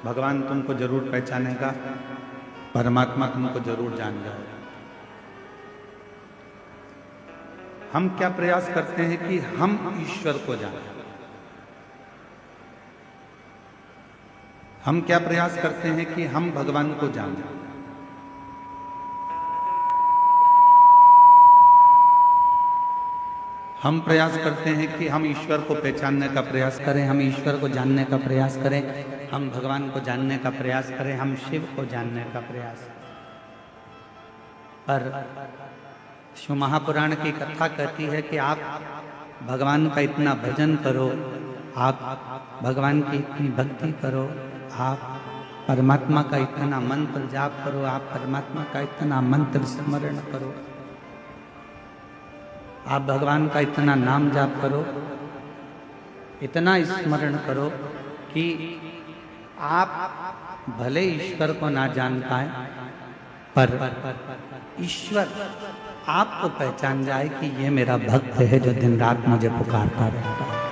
भगवान तुमको जरूर पहचानेगा, परमात्मा तुमको जरूर जान जाएगा। हम क्या प्रयास करते हैं कि हम ईश्वर को जानें। हम क्या प्रयास करते हैं कि हम भगवान को जानें। हम प्रयास करते हैं कि हम ईश्वर को पहचानने का प्रयास करें, हम ईश्वर को जानने का प्रयास करें, हम भगवान को जानने का प्रयास करें, हम शिव को जानने का प्रयास करें। पर शिव महापुराण की कथा कहती है कि आप भगवान का इतना भजन करो, आप भगवान की इतनी भक्ति करो, आप परमात्मा का इतना मंत्र जाप करो, आप परमात्मा का इतना मंत्र स्मरण करो, आप भगवान का इतना नाम जाप करो, इतना स्मरण करो कि आप भले ईश्वर को ना जान पाए, पर ईश्वर आपको पहचान जाए कि ये मेरा भक्त है जो दिन रात मुझे पुकारता रहता है।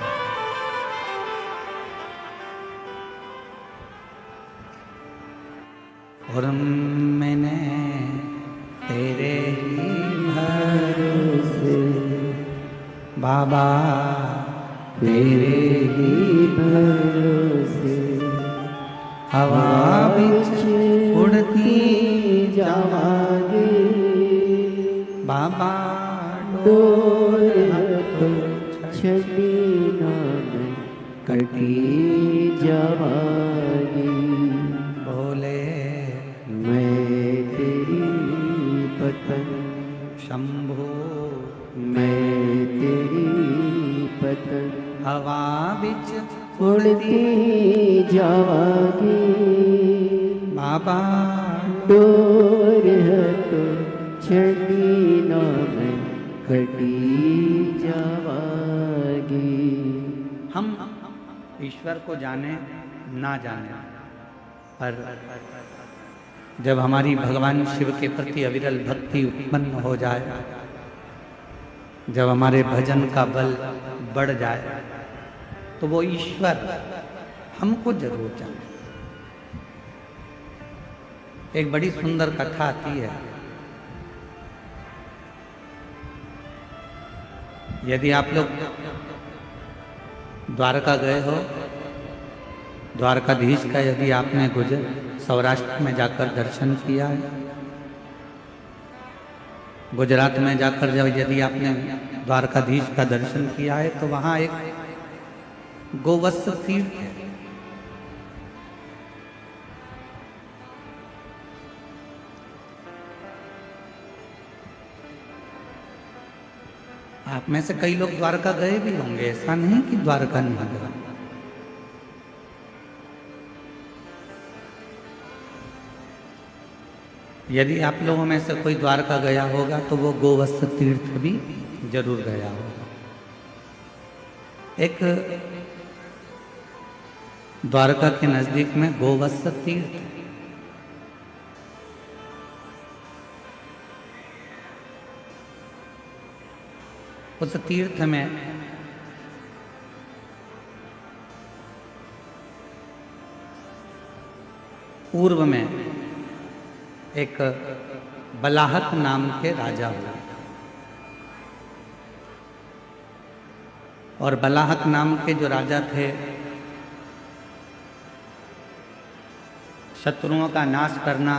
और मैंने तेरे ही भरोसे बाबा, तेरे ही भरोसे हवा बिच उड़ती जावांगी बाबा, डोर तो छड़ी ना मैं कटी जावांगी। बोले मैं तेरी पतंग शंभो, मैं तेरी पतंग हवा बिच उड़ती जावांगी बाबा, डोर तो छड़ी ना मैं कटी जावांगी। हम ईश्वर को जाने ना जाने, पर जब हमारी भगवान शिव के प्रति अविरल भक्ति उत्पन्न हो जाए, जब हमारे भजन का बल बढ़ जाए, तो वो ईश्वर हमको जरूर जाने। एक बड़ी सुंदर कथा आती है। यदि आप लोग द्वारका गए हो, द्वारकाधीश का यदि आपने सौराष्ट्र में जाकर दर्शन किया है, गुजरात में जाकर जब यदि आपने द्वारकाधीश का दर्शन किया है, तो वहाँ एक गोवत्स तीर्थ है। आप में से कई लोग द्वारका गए भी होंगे, ऐसा नहीं कि द्वारका नहीं गए। यदि आप लोगों में से कोई द्वारका गया होगा तो वो गोवत्स तीर्थ भी जरूर गया होगा। एक द्वारका के नजदीक में गोवत्स तीर्थ है। उस तीर्थ में पूर्व में एक बलाहक नाम के राजा हुए, और बलाहक नाम के जो राजा थे, शत्रुओं का नाश करना,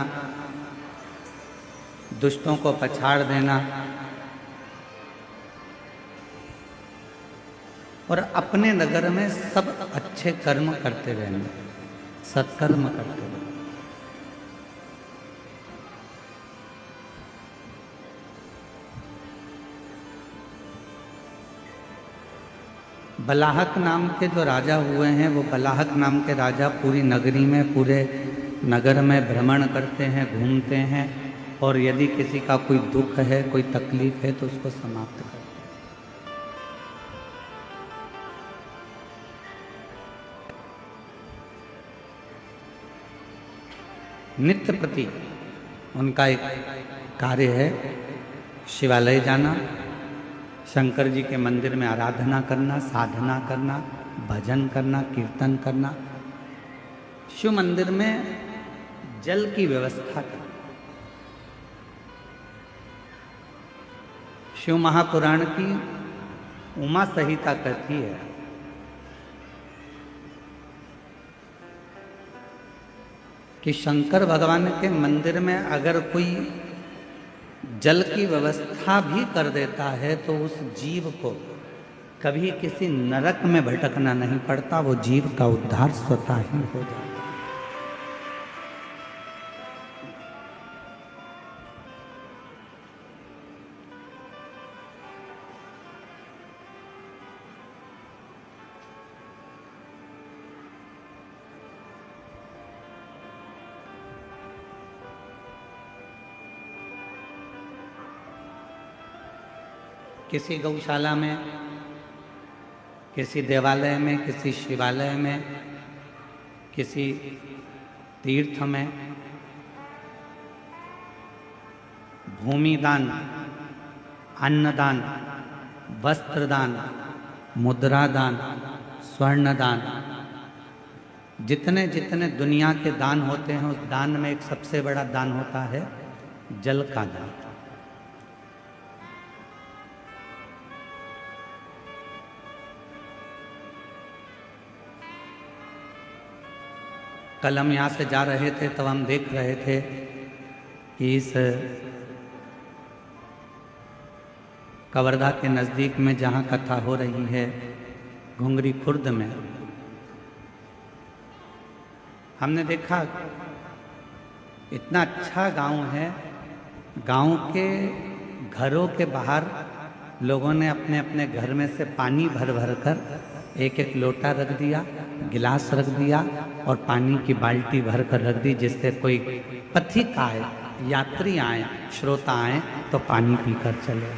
दुष्टों को पछाड़ देना और अपने नगर में सब अच्छे कर्म करते रहना, सत्कर्म करते रहना। बलाहक नाम के जो राजा हुए हैं, वो बलाहक नाम के राजा पूरी नगरी में, पूरे नगर में भ्रमण करते हैं, घूमते हैं, और यदि किसी का कोई दुख है, कोई तकलीफ है, तो उसको समाप्त करते हैं। नित्य प्रति उनका एक कार्य है शिवालय जाना, शंकर जी के मंदिर में आराधना करना, साधना करना, भजन करना, कीर्तन करना, शिव मंदिर में जल की व्यवस्था कर। शिव महापुराण की उमा संहिता कहती है कि शंकर भगवान के मंदिर में अगर कोई जल की व्यवस्था भी कर देता है तो उस जीव को कभी किसी नरक में भटकना नहीं पड़ता, वो जीव का उद्धार स्वतः ही हो जाता है। किसी गौशाला में, किसी देवालय में, किसी शिवालय में, किसी तीर्थ में भूमि दान, अन्नदान, वस्त्रदान, मुद्रा दान, स्वर्ण दान, जितने जितने दुनिया के दान होते हैं उस दान में एक सबसे बड़ा दान होता है जल का दान। कल हम यहाँ से जा रहे थे तब हम देख रहे थे कि इस कवर्धा के नज़दीक में जहाँ कथा हो रही है घुंगरी खुर्द में, हमने देखा इतना अच्छा गांव है। गांव के घरों के बाहर लोगों ने अपने अपने घर में से पानी भर भर कर एक एक लोटा रख दिया, गिलास रख दिया और पानी की बाल्टी भर कर रख दी, जिससे कोई पथिक आए, यात्री आए, श्रोता आए तो पानी पीकर चले।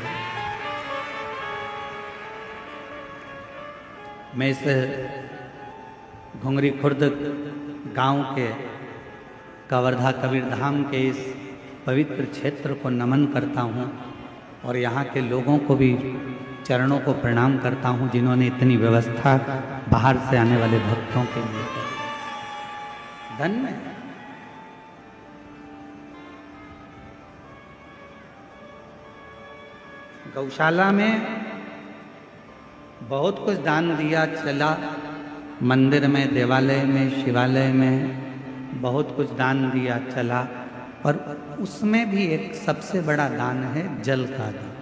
मैं इस घुंगरी खुर्द गांव के कवर्धा कबीरधाम के इस पवित्र क्षेत्र को नमन करता हूं और यहाँ के लोगों को भी चरणों को प्रणाम करता हूं जिन्होंने इतनी व्यवस्था बाहर से आने वाले भक्तों के लिए की। धन्य है। गौशाला में बहुत कुछ दान दिया चला, मंदिर में, देवालय में, शिवालय में बहुत कुछ दान दिया चला, और उसमें भी एक सबसे बड़ा दान है जल का दान।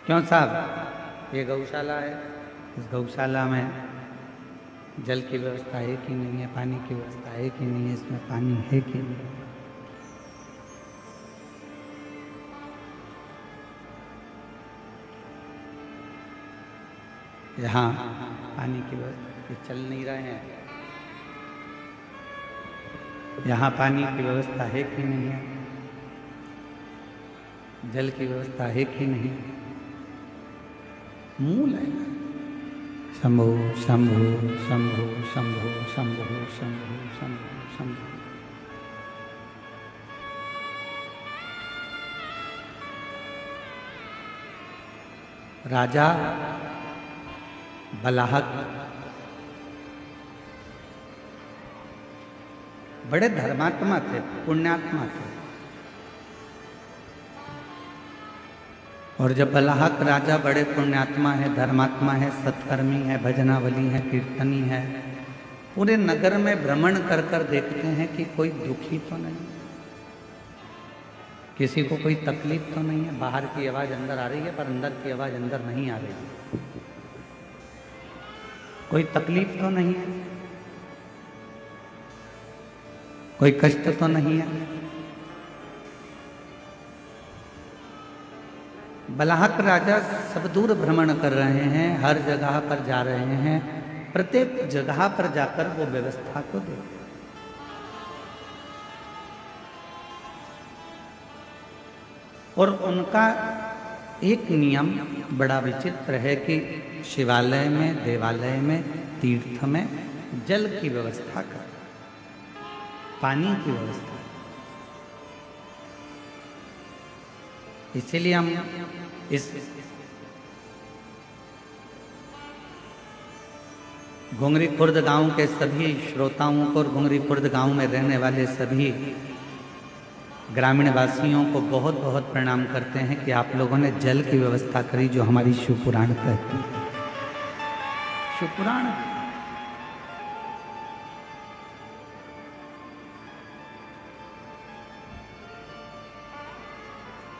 क्यों साहब, ये गौशाला है, इस गौशाला में जल की व्यवस्था है कि नहीं है, पानी की व्यवस्था है कि नहीं है, इसमें पानी है कि नहीं। यहाँ पानी की व्यवस्था चल नहीं रहे हैं, यहाँ पानी की व्यवस्था है कि नहीं है, जल की व्यवस्था है कि नहीं। मूल है शंभो शंभो शंभो शंभो शंभो शंभो शंभो शंभो। राजा बलाहक बड़े धर्मात्मा थे, पुण्यात्मा थे, और जब बलाहक राजा बड़े पुण्यात्मा है, धर्मात्मा है, सत्कर्मी है, भजनावली है, कीर्तनी है, पूरे नगर में भ्रमण कर कर देखते हैं कि कोई दुखी तो नहीं, किसी को कोई तकलीफ तो नहीं है। बाहर की आवाज़ अंदर आ रही है पर अंदर की आवाज़ अंदर नहीं आ रही है। कोई तकलीफ तो नहीं है, कोई कष्ट तो नहीं है। बलाहक राजा सब दूर भ्रमण कर रहे हैं, हर जगह पर जा रहे हैं, प्रत्येक जगह पर जाकर वो व्यवस्था को देखते। और उनका एक नियम बड़ा विचित्र है कि शिवालय में, देवालय में, तीर्थ में जल की व्यवस्था कर, पानी की व्यवस्था। इसीलिए हम इस घुंगरी खुर्द गांव के सभी श्रोताओं को और घुंगरी खुर्द गांव में रहने वाले सभी ग्रामीण वासियों को बहुत बहुत प्रणाम करते हैं कि आप लोगों ने जल की व्यवस्था करी, जो हमारी शिवपुराण कहती है। शिवपुराण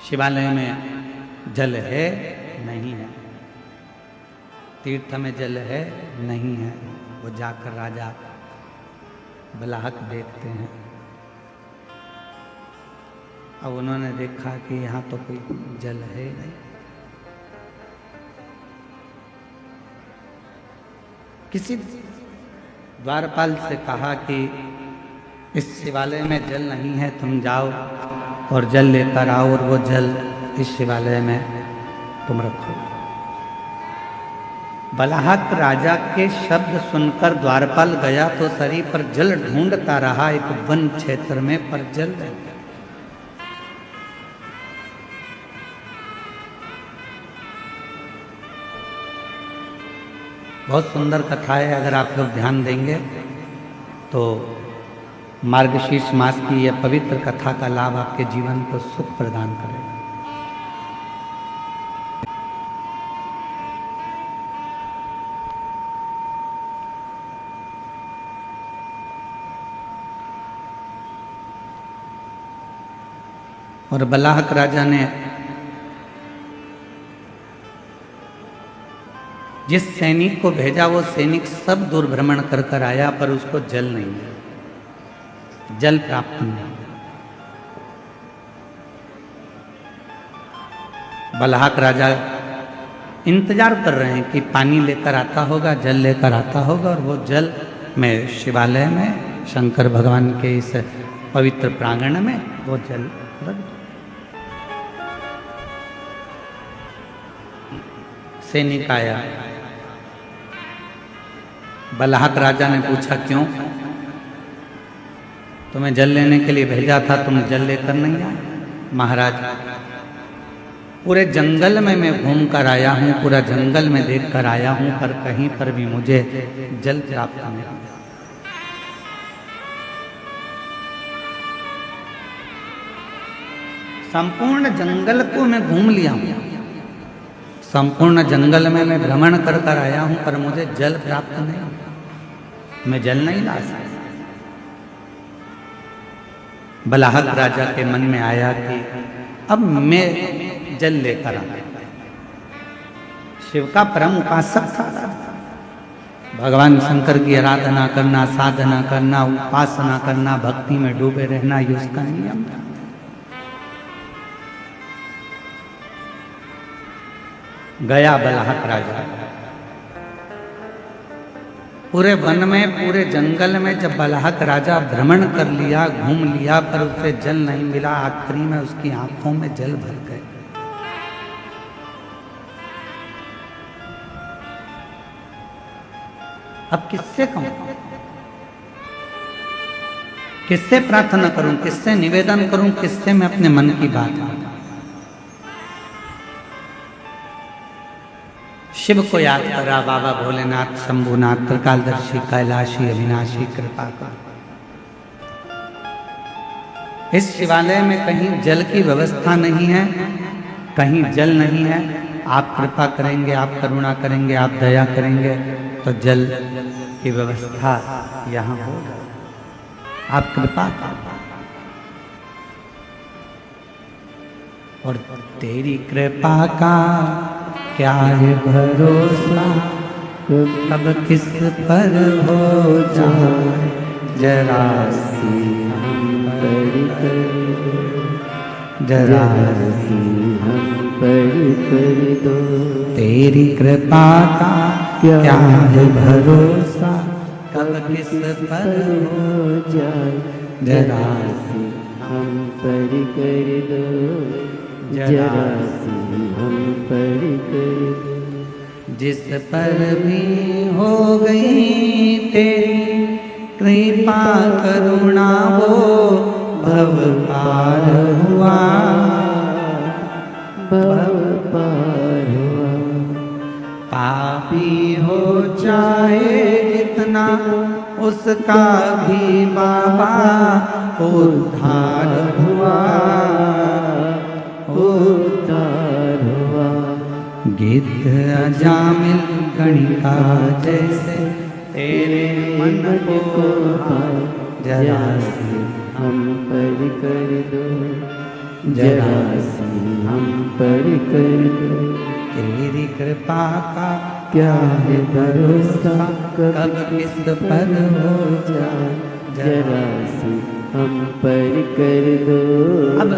शिवालय में जल है नहीं है, तीर्थ में जल है नहीं है, वो जाकर राजा बलाहक देखते हैं। अब उन्होंने देखा कि यहाँ तो कोई जल है नहीं। किसी द्वारपाल से कहा कि इस शिवालय में जल नहीं है, तुम जाओ और जल लेकर आओ और वो जल इस शिवालय में तुम रखो। बलाहक राजा के शब्द सुनकर द्वारपाल गया तो शरीर पर जल ढूंढता रहा एक वन क्षेत्र में, पर जल नहीं। बहुत सुंदर कथा है, अगर आप लोग ध्यान देंगे तो मार्गशीर्ष मास की यह पवित्र कथा का लाभ आपके जीवन को सुख प्रदान करेगा। और बलाहक राजा ने जिस सैनिक को भेजा वो सैनिक सब दूर भ्रमण कर कर आया, पर उसको जल नहीं मिला, जल प्राप्त नहीं। बलाहक राजा इंतजार कर रहे हैं कि पानी लेकर आता होगा, जल लेकर आता होगा, और वो जल में शिवालय में शंकर भगवान के इस पवित्र प्रांगण में वो जल रख। सैनिक आया, बलाहक राजा ने पूछा क्यों? तुम्हें जल लेने के लिए भेजा था, तुम जल लेकर नहीं आए? महाराज, पूरे जंगल में मैं घूम कर आया हूँ, पूरा जंगल में देख कर आया हूँ, पर कहीं पर भी मुझे जल प्राप्त नहीं हुआ। संपूर्ण जंगल को मैं घूम लिया हूँ, संपूर्ण जंगल में मैं भ्रमण कर कर आया हूँ, पर मुझे जल प्राप्त नहीं, मैं जल नहीं ला सकता। बलाहक राजा के मन में आया कि अब मैं जल लेकर आ। शिव का परम उपासक था, भगवान शंकर की आराधना करना, साधना करना, उपासना करना, भक्ति में डूबे रहना, ये उसका नियम था। गया बलाहक राजा, पूरे वन में, पूरे जंगल में जब बलाहक राजा भ्रमण कर लिया, घूम लिया, पर उसे जल नहीं मिला। आखिरी में उसकी आंखों में जल भर गए। अब किससे कहूं, किससे प्रार्थना करूं, किससे निवेदन करूं, किससे मैं अपने मन की बात कहूं? शिव को याद करा, बाबा भोलेनाथ, शंभुनाथ, त्रिकालदर्शी, कैलाशी, अविनाशी, कृपा कर। इस शिवालय में कहीं जल की व्यवस्था नहीं है, कहीं जल नहीं है। आप कृपा करेंगे, आप करुणा करेंगे, आप दया करेंगे तो जल की व्यवस्था यहाँ होगा। आप कृपा करें। और तेरी कृपा का क्या है भरोसा, कब किस पर हो जाए जरा सी हम पर कर, जरा सी हम पर कर दो। तेरी कृपा का क्या है भरोसा, कब किस पर हो जाए जरा सी हम पर कर दो, जरा सी हम पर कर दो। जिस पर भी हो गई तेरी कृपा करुणा, वो भव पार हुआ, भव पार हुआ। पापी हो चाहे कितना उसका भी बाबा उद्धार हुआ, उद्धार हुआ। गिद्ध अजामिल गणिका जैसे तेरे मन को जरा सी हम पर कर दो, जरा सी हम पर कर दो। तेरी कृपा का क्या है भरोसा, कब किस पर हो जाए, जरा सी हम पर कर दो। अब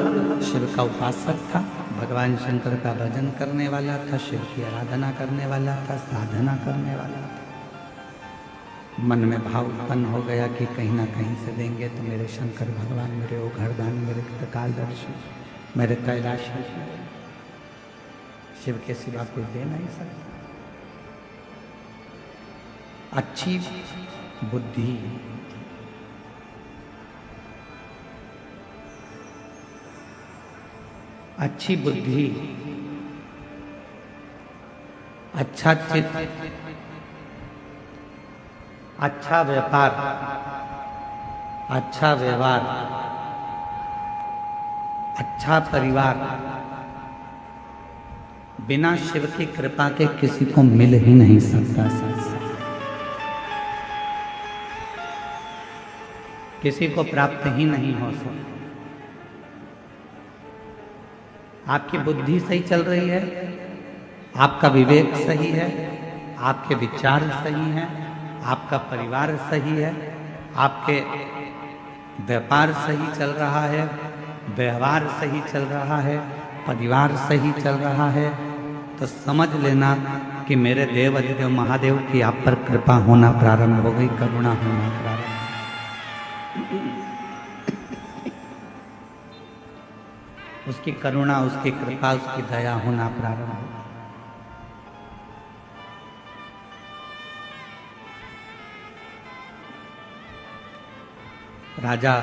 शिव का उपासक था, भगवान शंकर का भजन करने वाला था, शिव की आराधना करने वाला था, साधना करने वाला था। मन में भाव उत्पन्न हो गया कि कहीं ना कहीं से देंगे तो मेरे शंकर भगवान, मेरे वो घरदानी, मेरे त्रिकालदर्शी, मेरे कैलाशी, शिव के सिवा कोई दे नहीं सकता। अच्छी बुद्धि, अच्छी बुद्धि, अच्छा चित्त, अच्छा व्यापार, अच्छा व्यवहार, अच्छा परिवार बिना शिव की कृपा के किसी को मिल ही नहीं सकता। किसी को प्राप्त ही नहीं हो सकता। आपकी बुद्धि सही चल रही है, आपका विवेक सही है, आपके विचार सही हैं, आपका परिवार सही है, आपके व्यापार सही चल रहा है, व्यवहार सही चल रहा है, परिवार सही चल रहा है, तो समझ लेना कि मेरे देव अधिदेव महादेव की आप पर कृपा होना प्रारंभ हो गई, करुणा होना प्रारंभ। उसकी करुणा, उसकी कृपा, उसकी दया होना प्रारंभ हो। राजा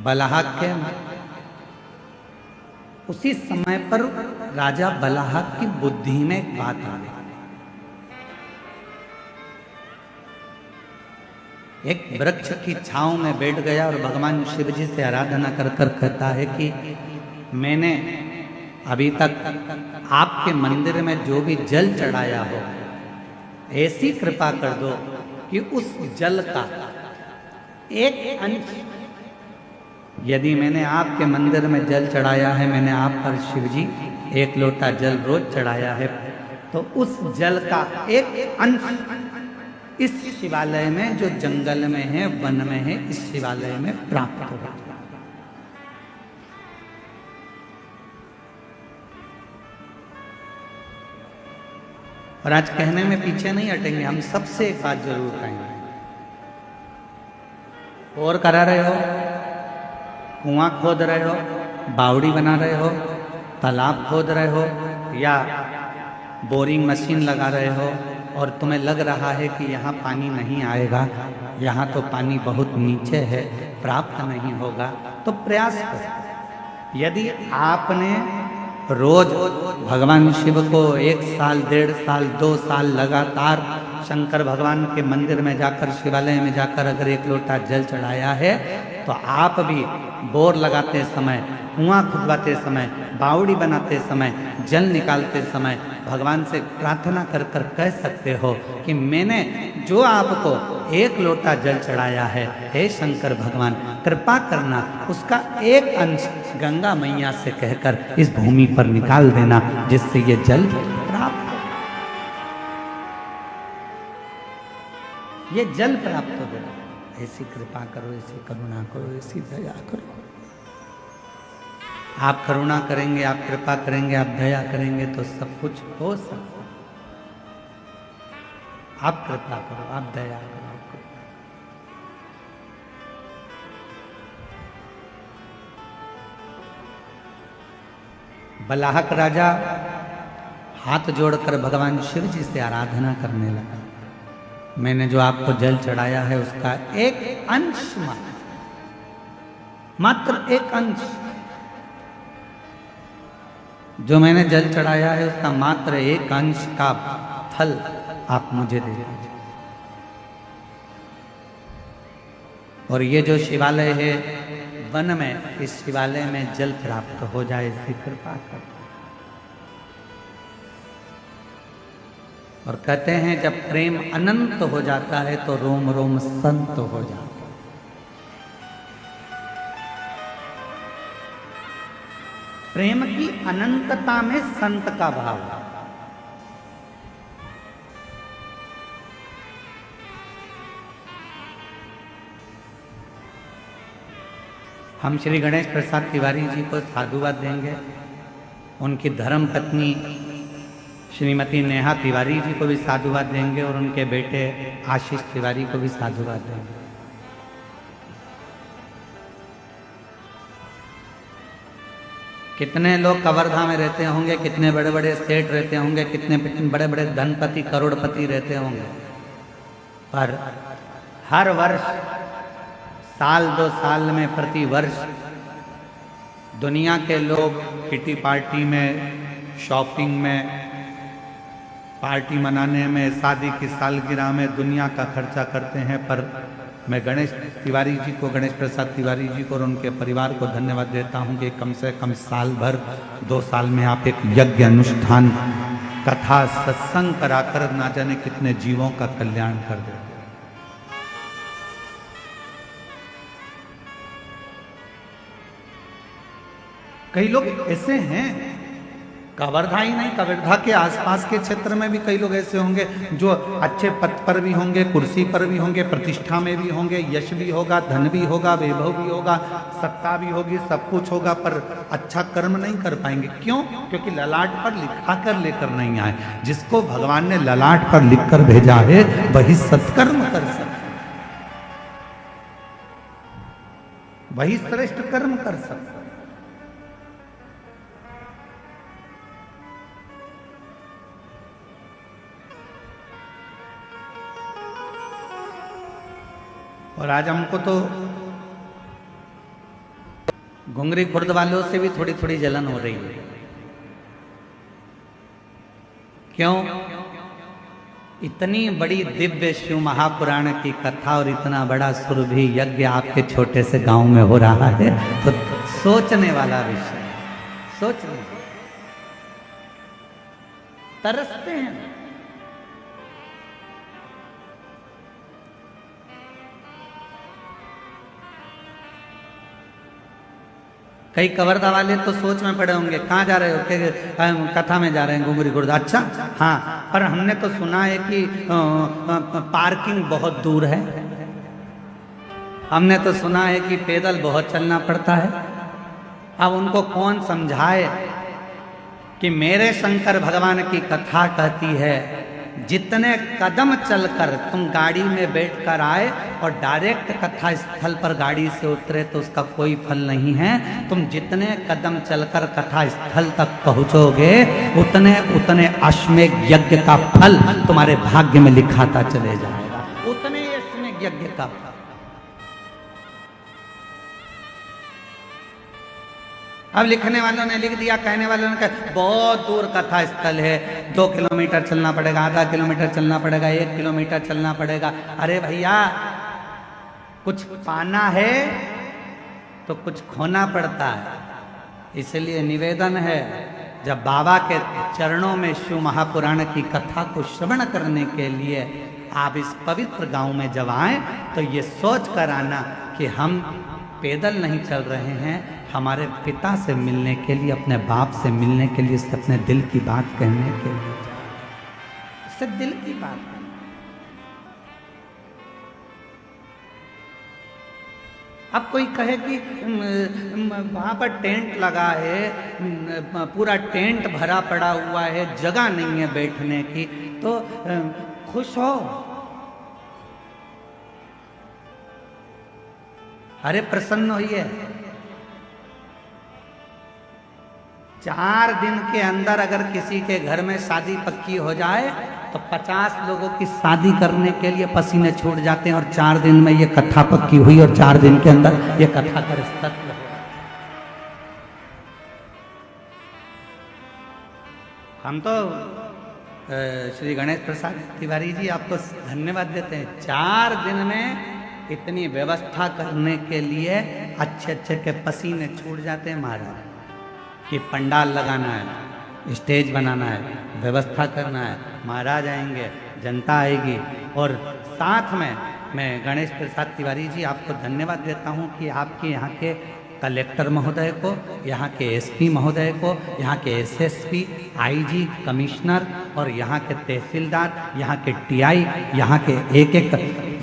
बलाहक के उसी समय पर राजा बलाहक की बुद्धि में एक बात आ गई। एक वृक्ष की छांव में बैठ गया और भगवान शिव जी से आराधना कर कर कहता है कि मैंने अभी तक आपके मंदिर में जो भी जल चढ़ाया हो, ऐसी कृपा कर दो कि उस जल का एक अंश, यदि मैंने आपके मंदिर में जल चढ़ाया है, मैंने आप पर शिव जी एक लोटा जल रोज चढ़ाया है, तो उस जल का एक अंश इस शिवालय में, जो जंगल में है, वन में है, इस शिवालय में प्राप्त होगा। और आज कहने में पीछे नहीं हटेंगे, हम सबसे एक बात जरूर कहेंगे। और करा रहे हो, कुआं खोद रहे हो, बावड़ी बना रहे हो, तालाब खोद रहे हो, या बोरिंग मशीन लगा रहे हो और तुम्हें लग रहा है कि यहाँ पानी नहीं आएगा, यहाँ तो पानी बहुत नीचे है, प्राप्त नहीं होगा, तो प्रयास करो। यदि आपने रोज भगवान शिव को 1 साल, 1.5 साल, 2 साल लगातार शंकर भगवान के मंदिर में जाकर, शिवालय में जाकर अगर 1 लोटा जल चढ़ाया है, तो आप भी बोर लगाते समय, कुआं खुदवाते समय, बावड़ी बनाते समय, जल निकालते समय भगवान से प्रार्थना कर कर कह सकते हो कि मैंने जो आपको 1 लोटा जल चढ़ाया है, हे शंकर भगवान कृपा करना, उसका एक अंश गंगा मैया से कहकर इस भूमि पर निकाल देना, जिससे ये जल प्राप्त हो, ये जल प्राप्त हो जाए। ऐसी कृपा करो, ऐसी करुणा करो, ऐसी दया करो। आप करुणा करेंगे, आप कृपा करेंगे, आप दया करेंगे तो सब कुछ हो सकता है। आप कृपा करो, आप दया करो। बलाहक राजा हाथ जोड़कर भगवान शिव जी से आराधना करने लगा। मैंने जो आपको जल चढ़ाया है उसका एक अंश, मात्र एक अंश, जो मैंने जल चढ़ाया है उसका मात्र एक अंश का फल आप मुझे दे दीजिए। और ये जो शिवालय है वन में, इस शिवालय में जल प्राप्त हो जाए, इसकी कृपा कर। और कहते हैं जब प्रेम अनंत हो जाता है तो रोम रोम संत हो जाता है। प्रेम की अनंतता में संत का भाव है। हम श्री गणेश प्रसाद तिवारी जी को साधुवाद देंगे, उनकी धर्म पत्नी श्रीमती नेहा तिवारी जी को भी साधुवाद देंगे और उनके बेटे आशीष तिवारी को भी साधुवाद देंगे। कितने लोग कवर्धा में रहते होंगे, कितने बड़े बड़े सेठ रहते होंगे, कितने बड़े बड़े धनपति करोड़पति रहते होंगे, पर हर वर्ष साल 2 साल में प्रति वर्ष दुनिया के लोग किटी पार्टी में, शॉपिंग में, पार्टी मनाने में, शादी की सालगिरह में दुनिया का खर्चा करते हैं। पर मैं गणेश तिवारी जी को, गणेश प्रसाद तिवारी जी को और उनके परिवार को धन्यवाद देता हूं कि कम से कम साल भर 2 साल में आप एक यज्ञ अनुष्ठान, कथा, सत्संग कराकर ना जाने कितने जीवों का कल्याण कर देते। कई लोग ऐसे हैं, कवर्धा ही नहीं, कवर्धा के आसपास के क्षेत्र में भी कई लोग ऐसे होंगे जो अच्छे पद पर भी होंगे, कुर्सी पर भी होंगे, प्रतिष्ठा में भी होंगे, यश भी होगा, धन भी होगा, वैभव भी होगा, सत्ता भी होगी, सब कुछ होगा, पर अच्छा कर्म नहीं कर पाएंगे। क्यों? क्योंकि ललाट पर लिखा कर लेकर नहीं आए। जिसको भगवान ने ललाट पर लिख कर भेजा है वही सत्कर्म कर सकता, वही श्रेष्ठ कर्म कर सकता। और आज हमको तो घुंगरी खुर्द वालों से भी थोड़ी थोड़ी जलन हो रही है। क्यों? इतनी बड़ी दिव्य शिव महापुराण की कथा और इतना बड़ा सुरभि यज्ञ आपके छोटे से गांव में हो रहा है, तो सोचने वाला विषय, सोचने तरसते हैं। कई कवर्धा वाले तो सोच में पड़े होंगे, कहाँ जा रहे हो? कथा में जा रहे हैं घुंगरी खुर्द। अच्छा, हाँ, पर हमने तो सुना है कि पार्किंग बहुत दूर है, हमने तो सुना है कि पैदल बहुत चलना पड़ता है। अब उनको कौन समझाए कि मेरे शंकर भगवान की कथा कहती है जितने कदम चलकर तुम गाड़ी में बैठकर आए और डायरेक्ट कथा स्थल पर गाड़ी से उतरे तो उसका कोई फल नहीं है। तुम जितने कदम चलकर कथा स्थल तक पहुंचोगे उतने उतने अश्वमेध यज्ञ का फल तुम्हारे भाग्य में लिखाता चले जाएगा, उतने अश्वमेध यज्ञ का फल। अब लिखने वालों ने लिख दिया, कहने वालों ने कहा बहुत दूर कथा स्थल है, 2 किलोमीटर चलना पड़ेगा, आधा किलोमीटर चलना पड़ेगा, 1 किलोमीटर चलना पड़ेगा। अरे भैया, कुछ पाना है तो कुछ खोना पड़ता है। इसलिए निवेदन है, जब बाबा के चरणों में शिव महापुराण की कथा को श्रवण करने के लिए आप इस पवित्र गांव में जब आए तो ये सोच कर आना कि हम पैदल नहीं चल रहे हैं, हमारे पिता से मिलने के लिए, अपने बाप से मिलने के लिए, अपने दिल की बात कहने के लिए, इससे दिल की बात। अब कोई कहे कि वहां पर टेंट लगा है, पूरा टेंट भरा पड़ा हुआ है, जगह नहीं है बैठने की, तो खुश हो। अरे प्रसन्न होइए। 4 दिन के अंदर अगर किसी के घर में शादी पक्की हो जाए तो 50 लोगों की शादी करने के लिए पसीने छूट जाते हैं, और 4 दिन में ये कथा पक्की हुई और 4 दिन के अंदर ये कथा का रिश्ता हुआ। हम तो श्री गणेश प्रसाद तिवारी जी आपको धन्यवाद देते हैं। 4 दिन में इतनी व्यवस्था करने के लिए अच्छे अच्छे के पसीने छूट जाते हैं महाराज कि पंडाल लगाना है, स्टेज बनाना है, व्यवस्था करना है, महाराज आएंगे, जनता आएगी। और साथ में मैं गणेश प्रसाद तिवारी जी आपको धन्यवाद देता हूँ कि आपके यहाँ के कलेक्टर महोदय को, यहाँ के एसपी महोदय को, यहाँ के एसएसपी, आईजी, कमिश्नर और यहाँ के तहसीलदार, यहाँ के टीआई, यहाँ के एक एक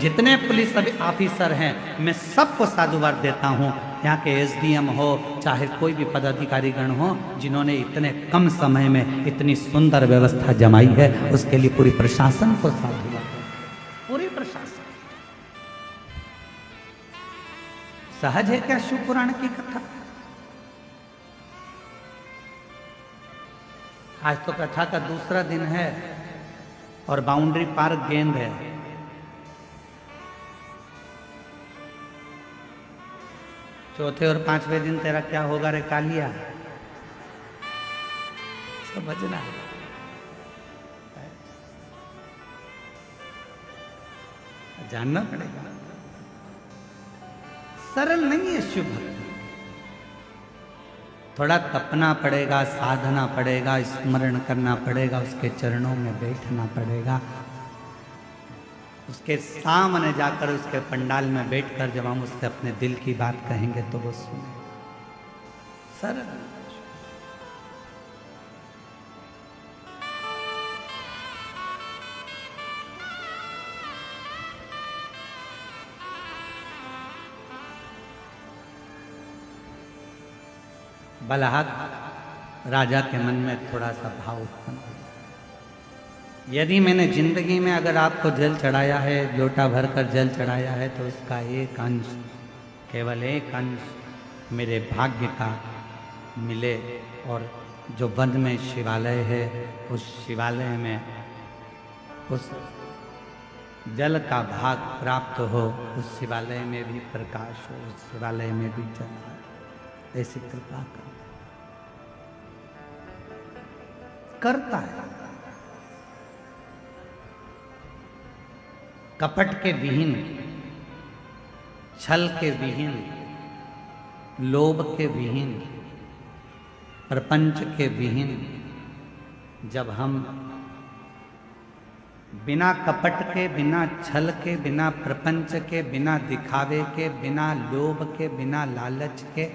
जितने पुलिस ऑफिसर हैं, मैं सबको साधुवाद देता हूँ। यहाँ के एसडीएम हो, चाहे कोई भी पदाधिकारी गण हो, जिन्होंने इतने कम समय में इतनी सुंदर व्यवस्था जमाई है, उसके लिए पूरी प्रशासन को साधुवाद, पूरी प्रशासन। सहज है क्या शिव पुराण की कथा? आज तो कथा का दूसरा दिन है और बाउंड्री पार गेंद है। चौथे और पांचवें दिन तेरा क्या होगा रे कालिया? समझना जानना पड़ेगा। सरल नहीं है शिव भक्ति, थोड़ा तपना पड़ेगा, साधना पड़ेगा, स्मरण करना पड़ेगा, उसके चरणों में बैठना पड़ेगा, उसके सामने जाकर उसके पंडाल में बैठकर जब हम उससे अपने दिल की बात कहेंगे तो वो सुने। सरल बलहाक राजा के मन में थोड़ा सा भाव उत्पन्न हुआ। यदि मैंने जिंदगी में अगर आपको जल चढ़ाया है, लोटा भर कर जल चढ़ाया है, तो उसका एक अंश, केवल एक अंश मेरे भाग्य का मिले और जो वन में शिवालय है, उस शिवालय में उस जल का भाग प्राप्त हो, उस शिवालय में भी प्रकाश हो, उस शिवालय में भी जल हो, ऐसी कृपा करता है। कपट के विहीन, छल के विहीन, लोभ के विहीन, प्रपंच के विहीन, जब हम बिना कपट के, बिना छल के, बिना प्रपंच के, बिना दिखावे के, बिना लोभ के, बिना लालच के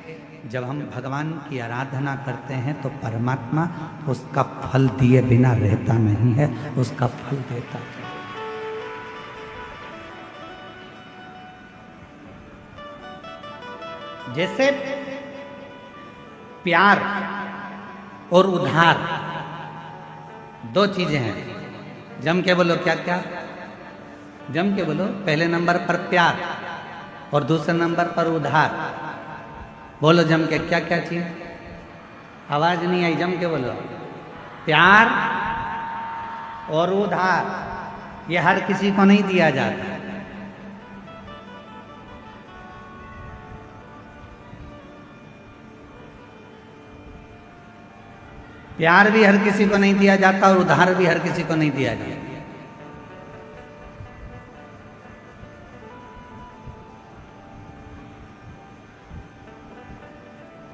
जब हम भगवान की आराधना करते हैं तो परमात्मा उसका फल दिए बिना रहता नहीं है, उसका फल देता है। जैसे प्यार और उधार दो चीजें हैं। जम के बोलो क्या क्या? जम के बोलो। पहले नंबर पर प्यार और दूसरे नंबर पर उधार। बोलो जम के क्या क्या चीज? आवाज नहीं आई, जम के बोलो। प्यार और उधार, ये हर किसी को नहीं दिया जाता। प्यार भी हर किसी को नहीं दिया जाता और उधार भी हर किसी को नहीं दिया जाता।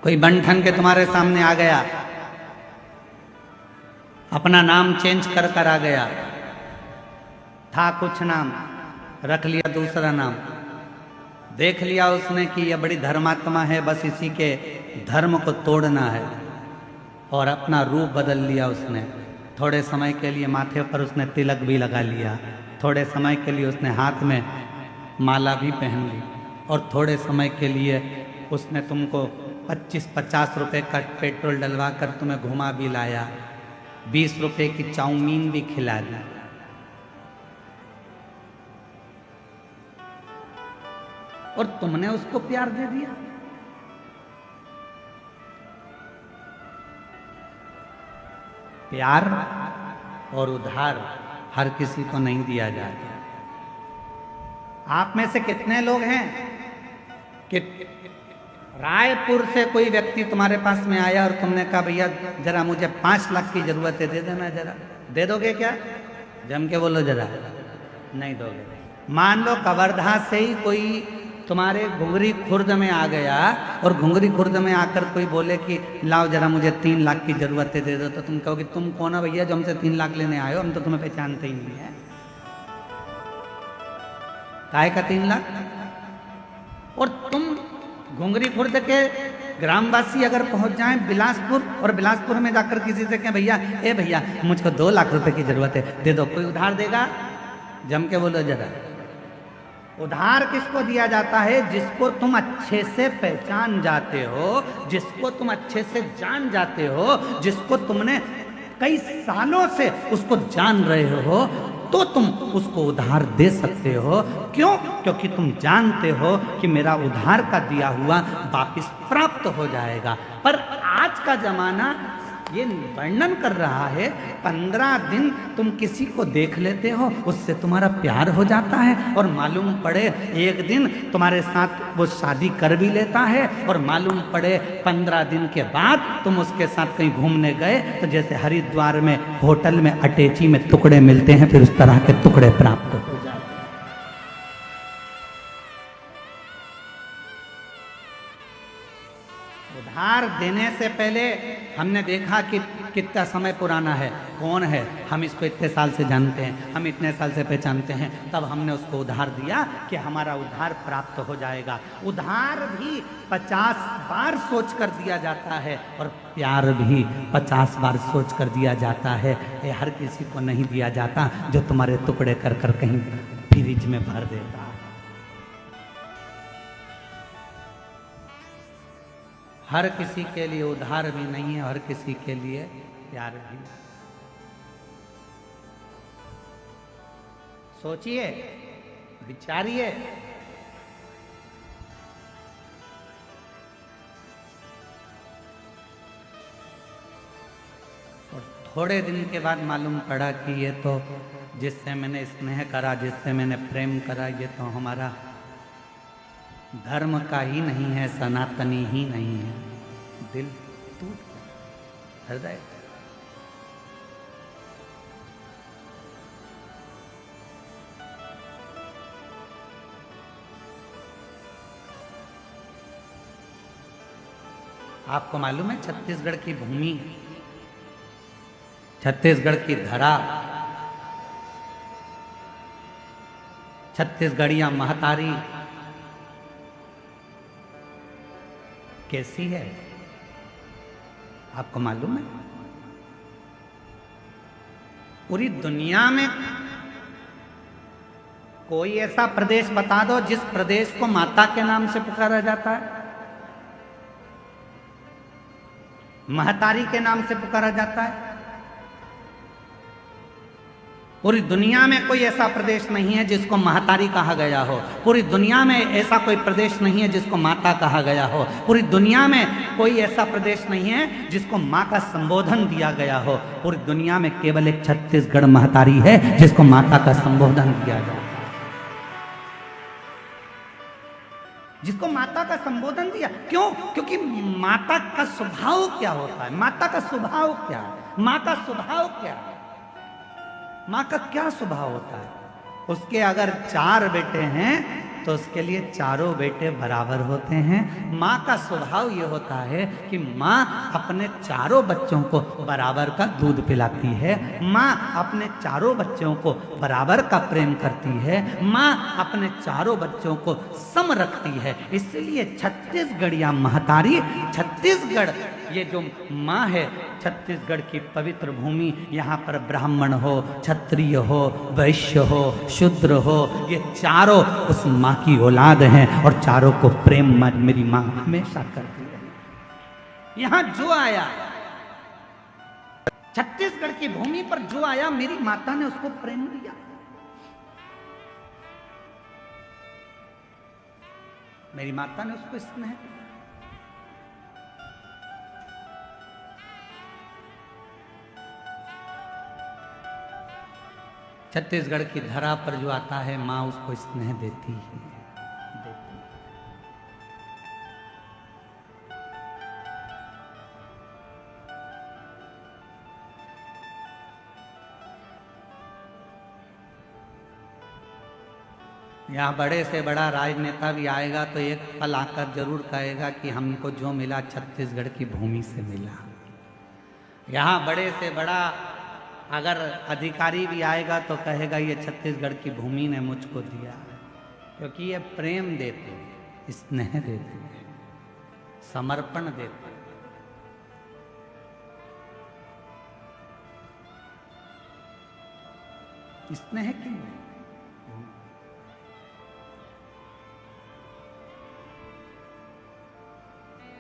कोई बंठन के तुम्हारे सामने आ गया, अपना नाम चेंज कर कर आ गया, था कुछ नाम, रख लिया दूसरा नाम, देख लिया उसने कि यह बड़ी धर्मात्मा है, बस इसी के धर्म को तोड़ना है, और अपना रूप बदल लिया उसने। थोड़े समय के लिए माथे पर उसने तिलक भी लगा लिया, थोड़े समय के लिए उसने हाथ में माला भी पहन ली, और थोड़े समय के लिए उसने तुमको 25-50 रुपए का पेट्रोल डलवा कर तुम्हें घुमा भी लाया, 20 रुपए की चाउमीन भी खिला दी। और तुमने उसको प्यार दे दिया। प्यार और उधार हर किसी को नहीं दिया जाता। आप में से कितने लोग हैं कि रायपुर से कोई व्यक्ति तुम्हारे पास में आया और तुमने कहा भैया जरा मुझे 5 लाख की जरूरत है, दे देना जरा। दे दोगे क्या? जम के बोलो जरा। नहीं दोगे। मान लो कवर्धा से ही कोई तुम्हारे घुंगरी खुर्द में आ गया और घुंगरी खुर्द में आकर कोई बोले कि लाओ जरा मुझे 3 लाख की जरूरत है, दे दो, तो तुम कहोगे तुम कौन हो भैया जो हमसे 3 लाख लेने आए हो, हम तो तुम्हें पहचानते ही नहीं है। काहे का 3 लाख? और तुम घुंगरी खुर्द के ग्रामवासी अगर पहुंच जाएं बिलासपुर और बिलासपुर में जाकर किसी से कहें भैया ए भैया मुझको 2 लाख रुपए की जरूरत है, दे दो, कोई उधार देगा? जम के बोलो जरा। उधार किसको दिया जाता है? जिसको तुम अच्छे से पहचान जाते हो, जिसको तुम अच्छे से जान जाते हो, जिसको तुमने कई सालों से उसको जान रहे हो, तो तुम उसको उधार दे सकते हो। क्यों? क्योंकि तुम जानते हो कि मेरा उधार का दिया हुआ वापिस प्राप्त हो जाएगा। पर आज का जमाना ये वर्णन कर रहा है 15 दिन तुम किसी को देख लेते हो, उससे तुम्हारा प्यार हो जाता है, और मालूम पड़े एक दिन तुम्हारे साथ वो शादी कर भी लेता है, और मालूम पड़े 15 दिन के बाद तुम उसके साथ कहीं घूमने गए तो जैसे हरिद्वार में होटल में अटैची में टुकड़े मिलते हैं, फिर उस तरह के टुकड़े प्राप्त हो जाते हैं। उधार देने से पहले हमने देखा कि कितना समय पुराना है, कौन है, हम इसको इतने साल से जानते हैं, हम इतने साल से पहचानते हैं, तब हमने उसको उधार दिया कि हमारा उधार प्राप्त हो जाएगा। उधार भी 50 बार सोच कर दिया जाता है और प्यार भी 50 बार सोच कर दिया जाता है। ये हर किसी को नहीं दिया जाता जो तुम्हारे टुकड़े कर कर कहीं फ्रिज में भर देता। हर किसी के लिए उधार भी नहीं है, हर किसी के लिए प्यार भी नहीं। सोचिए, विचारिए। और थोड़े दिन के बाद मालूम पड़ा कि ये तो जिससे मैंने स्नेह करा, जिससे मैंने प्रेम करा, ये तो हमारा धर्म का ही नहीं है, सनातनी ही नहीं है। दिल टूट गया, हृदय। आपको मालूम है छत्तीसगढ़ की भूमि, छत्तीसगढ़ की धरा, छत्तीसगढ़िया महतारी कैसी है? आपको मालूम है? पूरी दुनिया में कोई ऐसा प्रदेश बता दो जिस प्रदेश को माता के नाम से पुकारा जाता है, महतारी के नाम से पुकारा जाता है। पूरी दुनिया में कोई ऐसा प्रदेश नहीं है जिसको महतारी कहा गया हो। पूरी दुनिया में ऐसा कोई प्रदेश नहीं है जिसको माता कहा गया हो। पूरी दुनिया में कोई ऐसा प्रदेश नहीं है जिसको माँ का संबोधन दिया गया हो। पूरी दुनिया में केवल एक छत्तीसगढ़ महतारी है जिसको माता का संबोधन दिया गया, जिसको माता का संबोधन दिया। क्यों? क्योंकि माता का स्वभाव क्या होता है? माता का स्वभाव क्या है? माँ का स्वभाव क्या है? माँ का क्या स्वभाव होता है? उसके अगर 4 बेटे हैं तो उसके लिए चारों बेटे बराबर होते हैं। माँ का स्वभाव ये होता है कि माँ अपने चारों बच्चों को बराबर का दूध पिलाती है। माँ अपने चारों बच्चों को बराबर का प्रेम करती है। माँ अपने चारों बच्चों को सम रखती है। इसलिए छत्तीसगढ़िया महतारी, छत्तीसगढ़ ये जो माँ है, छत्तीसगढ़ की पवित्र भूमि, यहाँ पर ब्राह्मण हो, क्षत्रिय हो, वैश्य हो, शूद्र हो, ये चारों उस माँ की औलाद हैं और चारों को प्रेम मेरी माँ हमेशा करती है। यहाँ जो आया, छत्तीसगढ़ की भूमि पर जो आया, मेरी माता ने उसको प्रेम दिया। मेरी माता ने उसको स्नेह दिया। छत्तीसगढ़ की धरा पर जो आता है, माँ उसको स्नेह देती है। यहाँ बड़े से बड़ा राजनेता भी आएगा तो एक पल आकर जरूर कहेगा कि हमको जो मिला छत्तीसगढ़ की भूमि से मिला। यहाँ बड़े से बड़ा अगर अधिकारी भी आएगा तो कहेगा ये छत्तीसगढ़ की भूमि ने मुझको दिया, क्योंकि ये प्रेम देते हैं, स्नेह देते हैं, समर्पण देते हैं। स्नेह क्यों?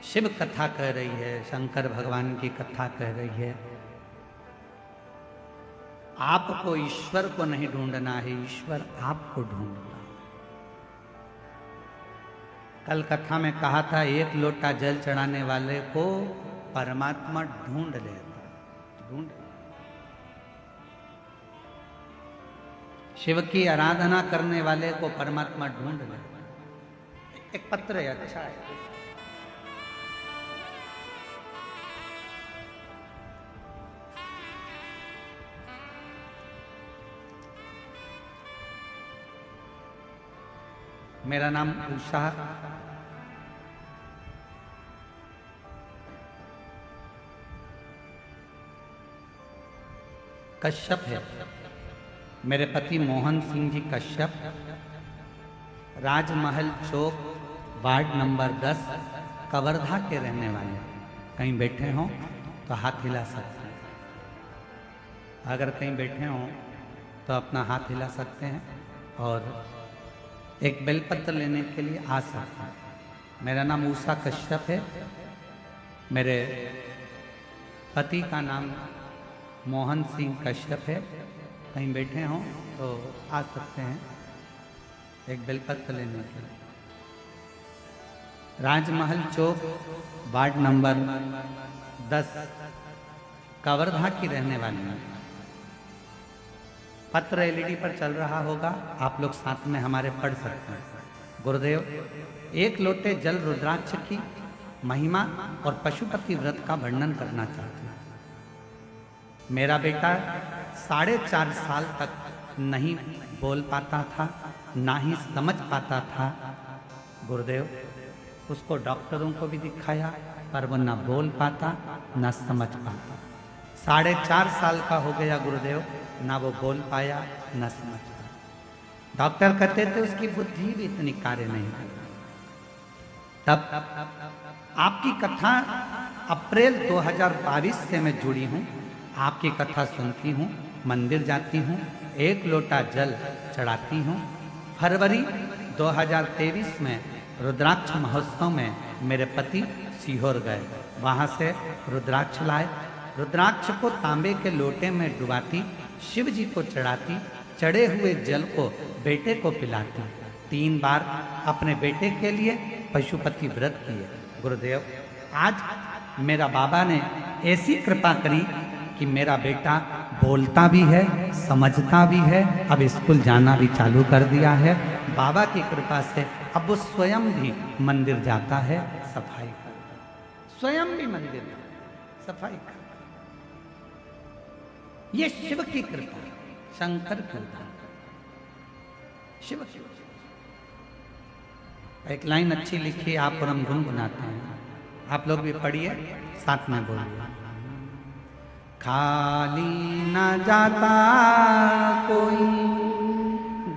शिव कथा कह रही है, शंकर भगवान की कथा कह रही है, आपको ईश्वर को नहीं ढूंढना है, ईश्वर आपको ढूंढना। कल कथा में कहा था एक लोटा जल चढ़ाने वाले को परमात्मा ढूंढ लेता, ढूंढ। शिव की आराधना करने वाले को परमात्मा ढूंढ लेता। एक पत्र है, अच्छा है। मेरा नाम उषा कश्यप है। मेरे पति मोहन सिंह जी कश्यप राजमहल चौक वार्ड नंबर 10 कवर्धा के रहने वाले हैं। कहीं बैठे हों तो हाथ हिला सकते हैं, अगर कहीं बैठे हों तो अपना हाथ हिला सकते हैं और एक बेलपत्र लेने के लिए आ सकते हैं। मेरा नाम उषा कश्यप है। मेरे पति का नाम मोहन सिंह कश्यप है। कहीं बैठे हों तो आ सकते हैं एक बेलपत्र लेने के लिए। राजमहल चौक वार्ड नंबर 10 कवर्धा की रहने वाली है। पत्र एलईडी पर चल रहा होगा, आप लोग साथ में हमारे पढ़ सकते हैं। गुरुदेव, एक लोटे जल रुद्राक्ष की महिमा और पशुपति व्रत का वर्णन करना चाहते हैं। मेरा बेटा 4.5 साल तक नहीं बोल पाता था, ना ही समझ पाता था। गुरुदेव, उसको डॉक्टरों को भी दिखाया पर वो ना बोल पाता ना समझ पाता। 4.5 साल का हो गया गुरुदेव, ना वो बोल पाया ना समझ पाया। डॉक्टर कहते थे उसकी बुद्धि भी इतनी कार्य नहीं करती। तब आपकी कथा अप्रैल 2022 से मैं जुड़ी हूँ, आपकी कथा सुनती हूँ, मंदिर जाती हूँ, एक लोटा जल चढ़ाती हूँ। फरवरी 2023 में रुद्राक्ष महोत्सव में मेरे पति सीहोर गए, वहाँ से रुद्राक्ष लाए। रुद्राक्ष को तांबे के लोटे में डुबाती, शिव जी को चढ़ाती, चढ़े हुए जल को बेटे को पिलाती। 3 बार अपने बेटे के लिए पशुपति व्रत किए। गुरुदेव, आज मेरा बाबा ने ऐसी कृपा करी कि मेरा बेटा बोलता भी है, समझता भी है, अब स्कूल जाना भी चालू कर दिया है। बाबा की कृपा से अब वो स्वयं भी मंदिर जाता है, सफाई करता है, स्वयं भी मंदिर सफाई करता है। ये शिव की कृपा, शंकर की कृपा, शिव की। एक लाइन अच्छी लिखी आप और हम गुनगुनाते हैं, आप लोग भी पढ़िए, साथ में बोलिए। खाली न जाता कोई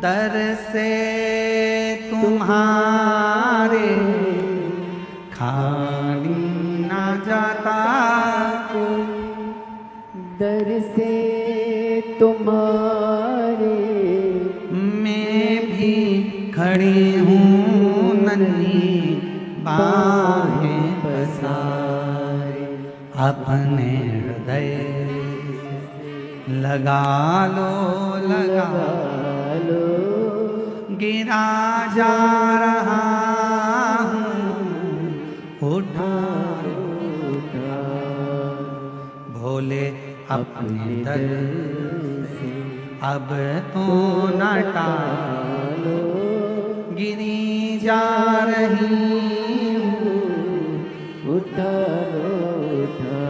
दर से तुम्हारे, खाली न जाता कोई दर से तुम्हारे, मैं भी खड़ी हूँ नन्ही बाहें पसारे, अपने हृदय लगा लो, लगा लो, गिरा जा रहा हूँ, उठा उठा भोले अपने दर से अब तो न टालो, गिरी जा रही हूँ, उठा लो, उठा।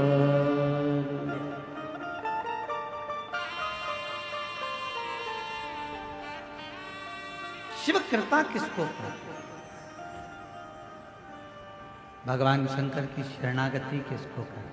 शिव कृपा किसको कहते? भगवान शंकर की शरणागति किसको कहते?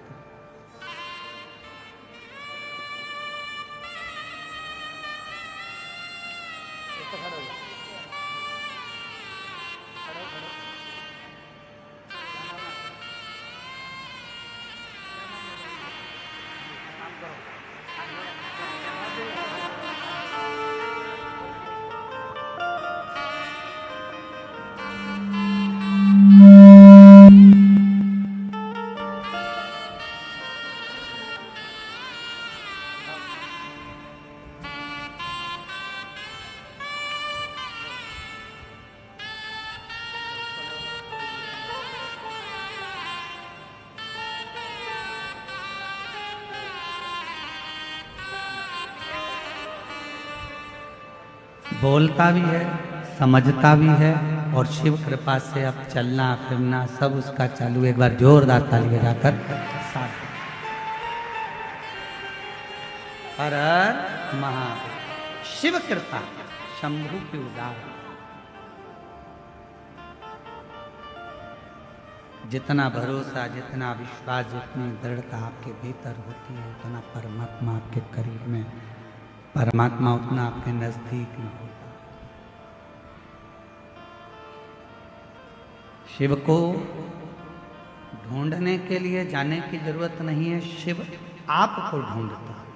बोलता भी है, समझता भी है, और शिव कृपा से अब चलना फिरना सब उसका चालू। एक बार जोरदार ताली बजाकर साथ। हर हर महा शिव कृपा शंभु की उदार। जितना भरोसा, जितना विश्वास, जितनी दृढ़ता आपके भीतर होती है, उतना परमात्मा आपके करीब में, परमात्मा उतना आपके नजदीक में होता। शिव को ढूंढने के लिए जाने की जरूरत नहीं है, शिव आपको ढूंढता है।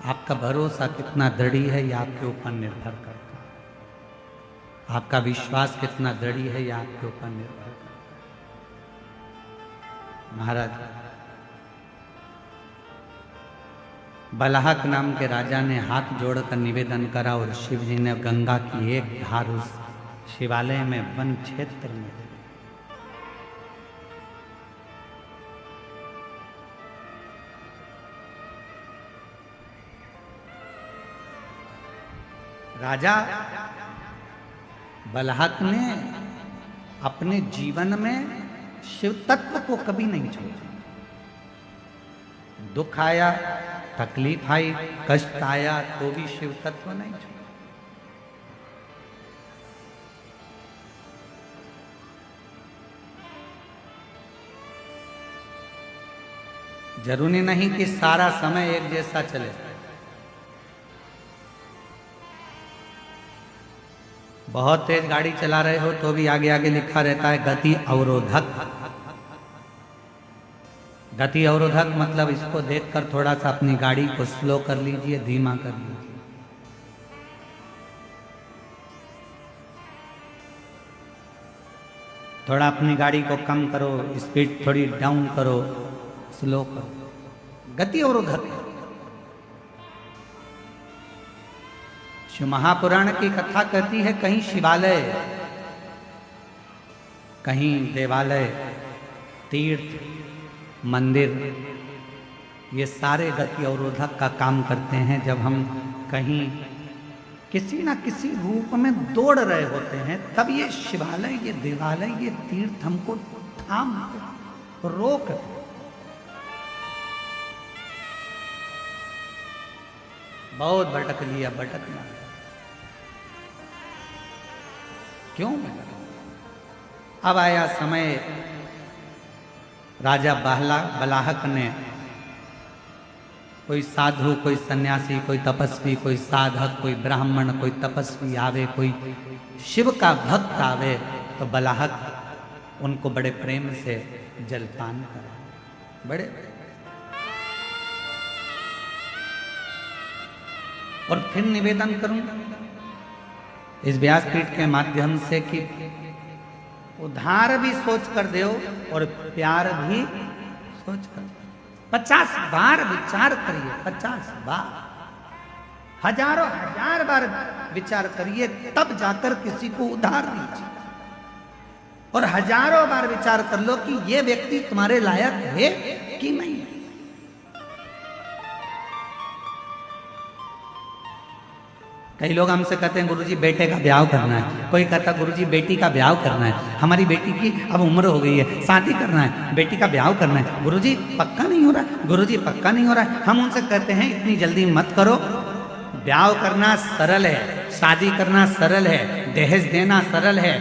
आपका भरोसा कितना दृढ़ है यह आपके ऊपर निर्भर करता है। आपका विश्वास कितना दृढ़ है यह आपके ऊपर निर्भर करता है। महाराज बलाहक नाम के राजा ने हाथ जोड़कर निवेदन करा और शिव जी ने गंगा की एक धार उस शिवालय में वन क्षेत्र में दी। राजा बलाहक ने अपने जीवन में शिव तत्व को कभी नहीं छोड़ा। दुख आया, तकलीफ आई, कष्ट आया, तो भी शिव तत्व नहीं छोड़ा। जरूरी नहीं कि सारा समय एक जैसा चले। बहुत तेज गाड़ी चला रहे हो तो भी आगे आगे लिखा रहता है गति अवरोधक। गति अवरोधक मतलब इसको देखकर थोड़ा सा अपनी गाड़ी को स्लो कर लीजिए, धीमा कर लीजिए। थोड़ा अपनी गाड़ी को कम करो, स्पीड थोड़ी डाउन करो, स्लो करो। गति अवरोधक। शिव महापुराण की कथा कहती है कहीं शिवालय, कहीं देवालय, तीर्थ, मंदिर, ये सारे गति अवरोधक का काम करते हैं। जब हम कहीं किसी ना किसी रूप में दौड़ रहे होते हैं तब ये शिवालय, ये देवालय, ये तीर्थ हमको थाम रोक। बहुत भटक लिया, भटकना क्यों? अब आया समय, राजा बलाहक ने कोई साधु, कोई सन्यासी, कोई तपस्वी, कोई साधक, कोई ब्राह्मण, कोई तपस्वी आवे, कोई शिव का भक्त आवे तो बलाहक उनको बड़े प्रेम से जलपान करा। बड़े और फिर निवेदन करूं इस व्यासपीठ के माध्यम से कि उधार भी सोच कर दो और प्यार भी सोच कर। 50 बार विचार करिए, 50 बार, हजारों हजार बार विचार करिए, तब जाकर किसी को उधार दीजिए। और हजारों बार विचार कर लो कि ये व्यक्ति तुम्हारे लायक है कि नहीं। कई लोग हमसे कहते हैं गुरुजी बेटे का ब्याह करना है, कोई कहता गुरुजी बेटी का ब्याह करना है, हमारी बेटी की अब उम्र हो गई है, शादी करना है, बेटी का ब्याह करना है, गुरुजी पक्का नहीं हो रहा, गुरुजी पक्का नहीं हो रहा है। हम उनसे कहते हैं इतनी जल्दी मत करो, ब्याह करना सरल है, शादी करना सरल है, दहेज देना सरल है,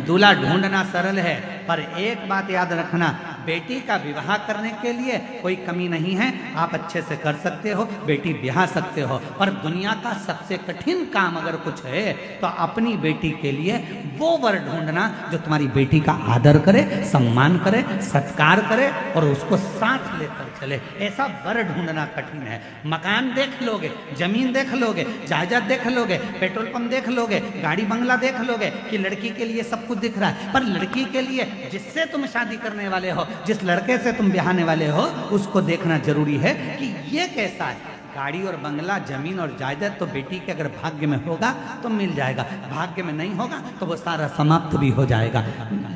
दूल्हा ढूंढना सरल है, पर एक बात याद रखना, बेटी का विवाह करने के लिए कोई कमी नहीं है, आप अच्छे से कर सकते हो, बेटी ब्याह सकते हो, पर दुनिया का सबसे कठिन काम अगर कुछ है तो अपनी बेटी के लिए वो वर ढूंढना जो तुम्हारी बेटी का आदर करे, सम्मान करे, सत्कार करे और उसको साथ लेकर चले। ऐसा वर ढूंढना कठिन है। मकान देख लोगे, जमीन देख लोगे, जायदाद देख लोगे, पेट्रोल पंप देख लोगे, गाड़ी बंगला देख लोगे कि लड़की के लिए सब कुछ दिख रहा है, पर लड़की के लिए जिससे तुम शादी करने वाले हो, जिस लड़के से तुम ब्याहने वाले हो, उसको देखना जरूरी है कि ये कैसा है। गाड़ी और बंगला, जमीन और जायदाद तो बेटी के अगर भाग्य में होगा तो मिल जाएगा, भाग्य में नहीं होगा तो वो सारा समाप्त भी हो जाएगा।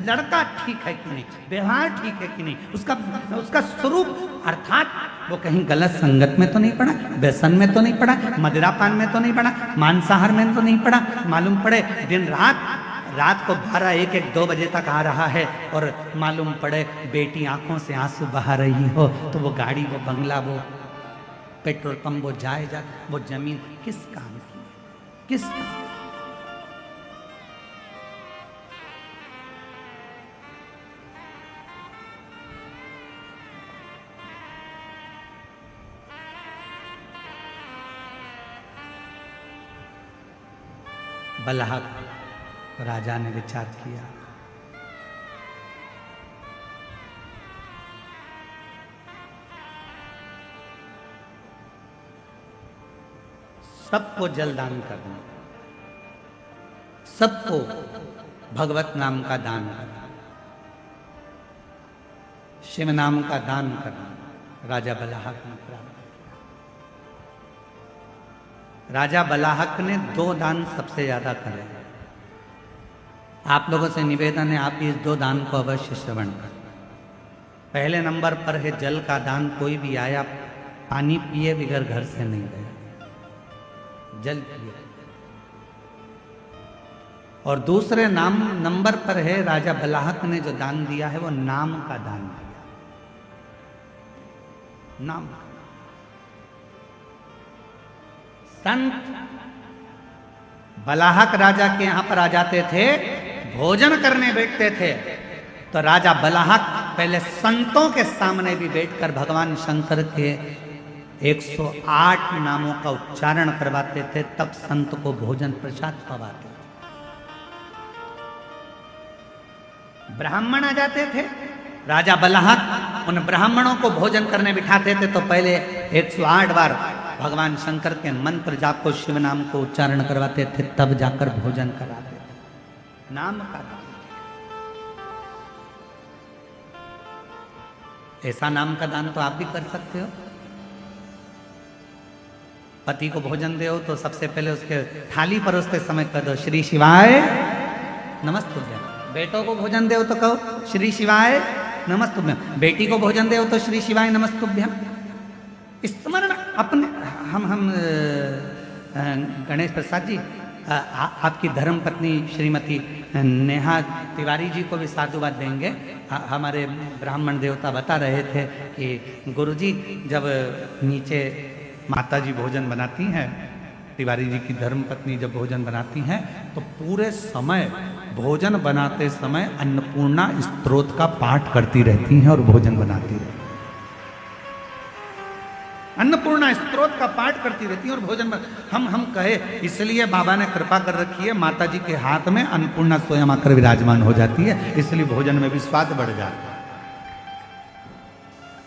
लड़का ठीक है कि नहीं, व्यवहार ठीक है कि नहीं, उसका स्वरूप अर्थात वो कहीं गलत संगत में तो नहीं पड़ा, व्यसन में तो नहीं पड़ा, मदिरा पान में तो नहीं पड़ा, मांसाहार में तो नहीं पड़ा, मालूम पड़े दिन रात को 12, 1, 2 बजे तक आ रहा है और मालूम पड़े बेटी आंखों से आंसू बहा रही हो, तो वो गाड़ी, वो बंगला, वो पेट्रोल पंप, वो जायदाद, वो जमीन किस काम की है? किस काम? बलहक राजा ने विचार किया, सबको जल दान करना, सबको भगवत नाम का दान करना, शिव नाम का दान करना। राजा बलाहक ने प्राप्त किया। राजा बलाहक ने 2 दान सबसे ज्यादा करे। आप लोगों से निवेदन है, आप इस 2 दान को अवश्य श्रवण करें। पहले नंबर पर है जल का दान। कोई भी आया पानी पिए बगैर घर से नहीं गया, जल पिए। और दूसरे नंबर पर है राजा बलाहक ने जो दान दिया है वो नाम का दान दिया। नाम संत बलाहक राजा के यहां पर आ जाते थे, भोजन करने बैठते थे, तो राजा बलाहक पहले संतों के सामने भी बैठकर भगवान शंकर के 108 नामों का उच्चारण करवाते थे, तब संत को भोजन प्रसाद पवाते थे। ब्राह्मण आ जाते थे, राजा बलाहक उन ब्राह्मणों को भोजन करने बिठाते थे, तो पहले 108 बार भगवान शंकर के मंत्र जाप को, शिव नाम को उच्चारण करवाते थे, तब जाकर भोजन कराते थे। नाम का दान। ऐसा नाम का दान तो आप भी कर सकते हो। पति को भोजन दे तो सबसे पहले उसके थाली परोसते समय कह दो श्री शिवाय नमस्तुभ्यं। बेटों को भोजन दे तो कहो श्री शिवाय नमस्तुभ्यं। बेटी को भोजन दे तो श्री शिवाय नमस्तुभ्यं। स्मरण अपने हम गणेश प्रसाद जी, आपकी धर्म पत्नी श्रीमती नेहा तिवारी जी को भी साधुवाद देंगे। हमारे ब्राह्मण देवता बता रहे थे कि गुरुजी जब नीचे माता जी भोजन बनाती हैं, तिवारी जी की धर्म पत्नी जब भोजन बनाती हैं, तो पूरे समय भोजन बनाते समय अन्नपूर्णा स्तोत्र का पाठ करती रहती हैं और भोजन बनाती रहती हैं। अन्नपूर्णा स्तोत्र का पाठ करती रहती है और भोजन हम कहे, इसलिए बाबा ने कृपा कर रखी है, माता जी के हाथ में अन्नपूर्णा स्वयं आकर विराजमान हो जाती है, इसलिए भोजन में भी स्वाद बढ़ जाता है।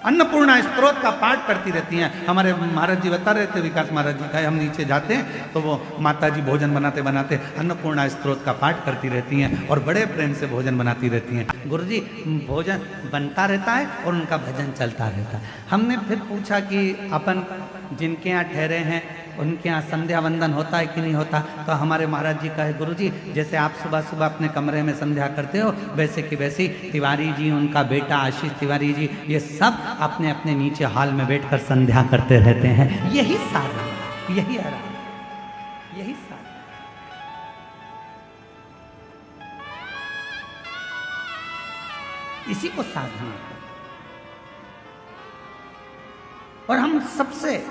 अन्नपूर्णा स्तोत्र का पाठ करती रहती हैं। हमारे महाराज जी बता रहे थे, विकास महाराज जी का, हम नीचे जाते हैं तो वो माता जी भोजन बनाते बनाते अन्नपूर्णा स्तोत्र का पाठ करती रहती हैं और बड़े प्रेम से भोजन बनाती रहती हैं। गुरुजी भोजन बनता रहता है और उनका भजन चलता रहता है। हमने फिर पूछा कि अपन जिनके यहाँ ठहरे हैं उनके यहाँ संध्या वंदन होता है कि नहीं होता, तो हमारे महाराज जी कहे, गुरुजी जैसे आप सुबह सुबह अपने कमरे में संध्या करते हो, वैसे कि वैसी तिवारी जी, उनका बेटा आशीष तिवारी जी, ये सब अपने अपने नीचे हॉल में बैठकर संध्या करते रहते हैं। यही साधना, यही आराधना, यही साधना। इसी को साधना। और हम सबसे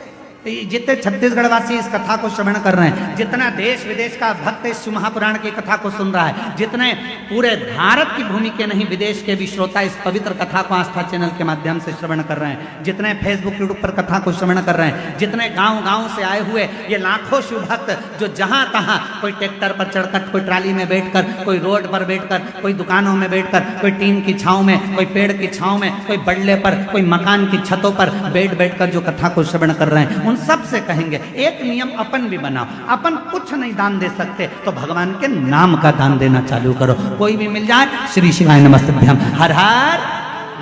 जितने छत्तीसगढ़ वासी इस कथा को श्रवण कर रहे हैं, जितना देश विदेश का भक्त इस शिव महापुराण की कथा को सुन रहा है, जितने पूरे भारत की भूमि के नहीं विदेश के भी श्रोता इस पवित्र कथा को आस्था चैनल के माध्यम से श्रवण कर रहे हैं, जितने फेसबुक यूट्यूब पर कथा को श्रवण कर रहे हैं, जितने गांव गांव से आए हुए ये लाखों शिव भक्त जो जहां तहां, कोई ट्रैक्टर पर चढ़कर, कोई ट्राली में बैठकर, कोई रोड पर बैठकर, कोई दुकानों में बैठकर, कोई टीन की छांव में, कोई पेड़ की छांव में, कोई बल्ले पर, कोई मकान की छतों पर बैठकर जो कथा को श्रवण कर रहे हैं, उन सब से कहेंगे एक नियम अपन भी बनाओ। अपन कुछ नहीं दान दे सकते तो भगवान के नाम का दान देना चालू करो। कोई भी मिल जाए, श्री शिवाय नमस्तुभ्यम, हर हर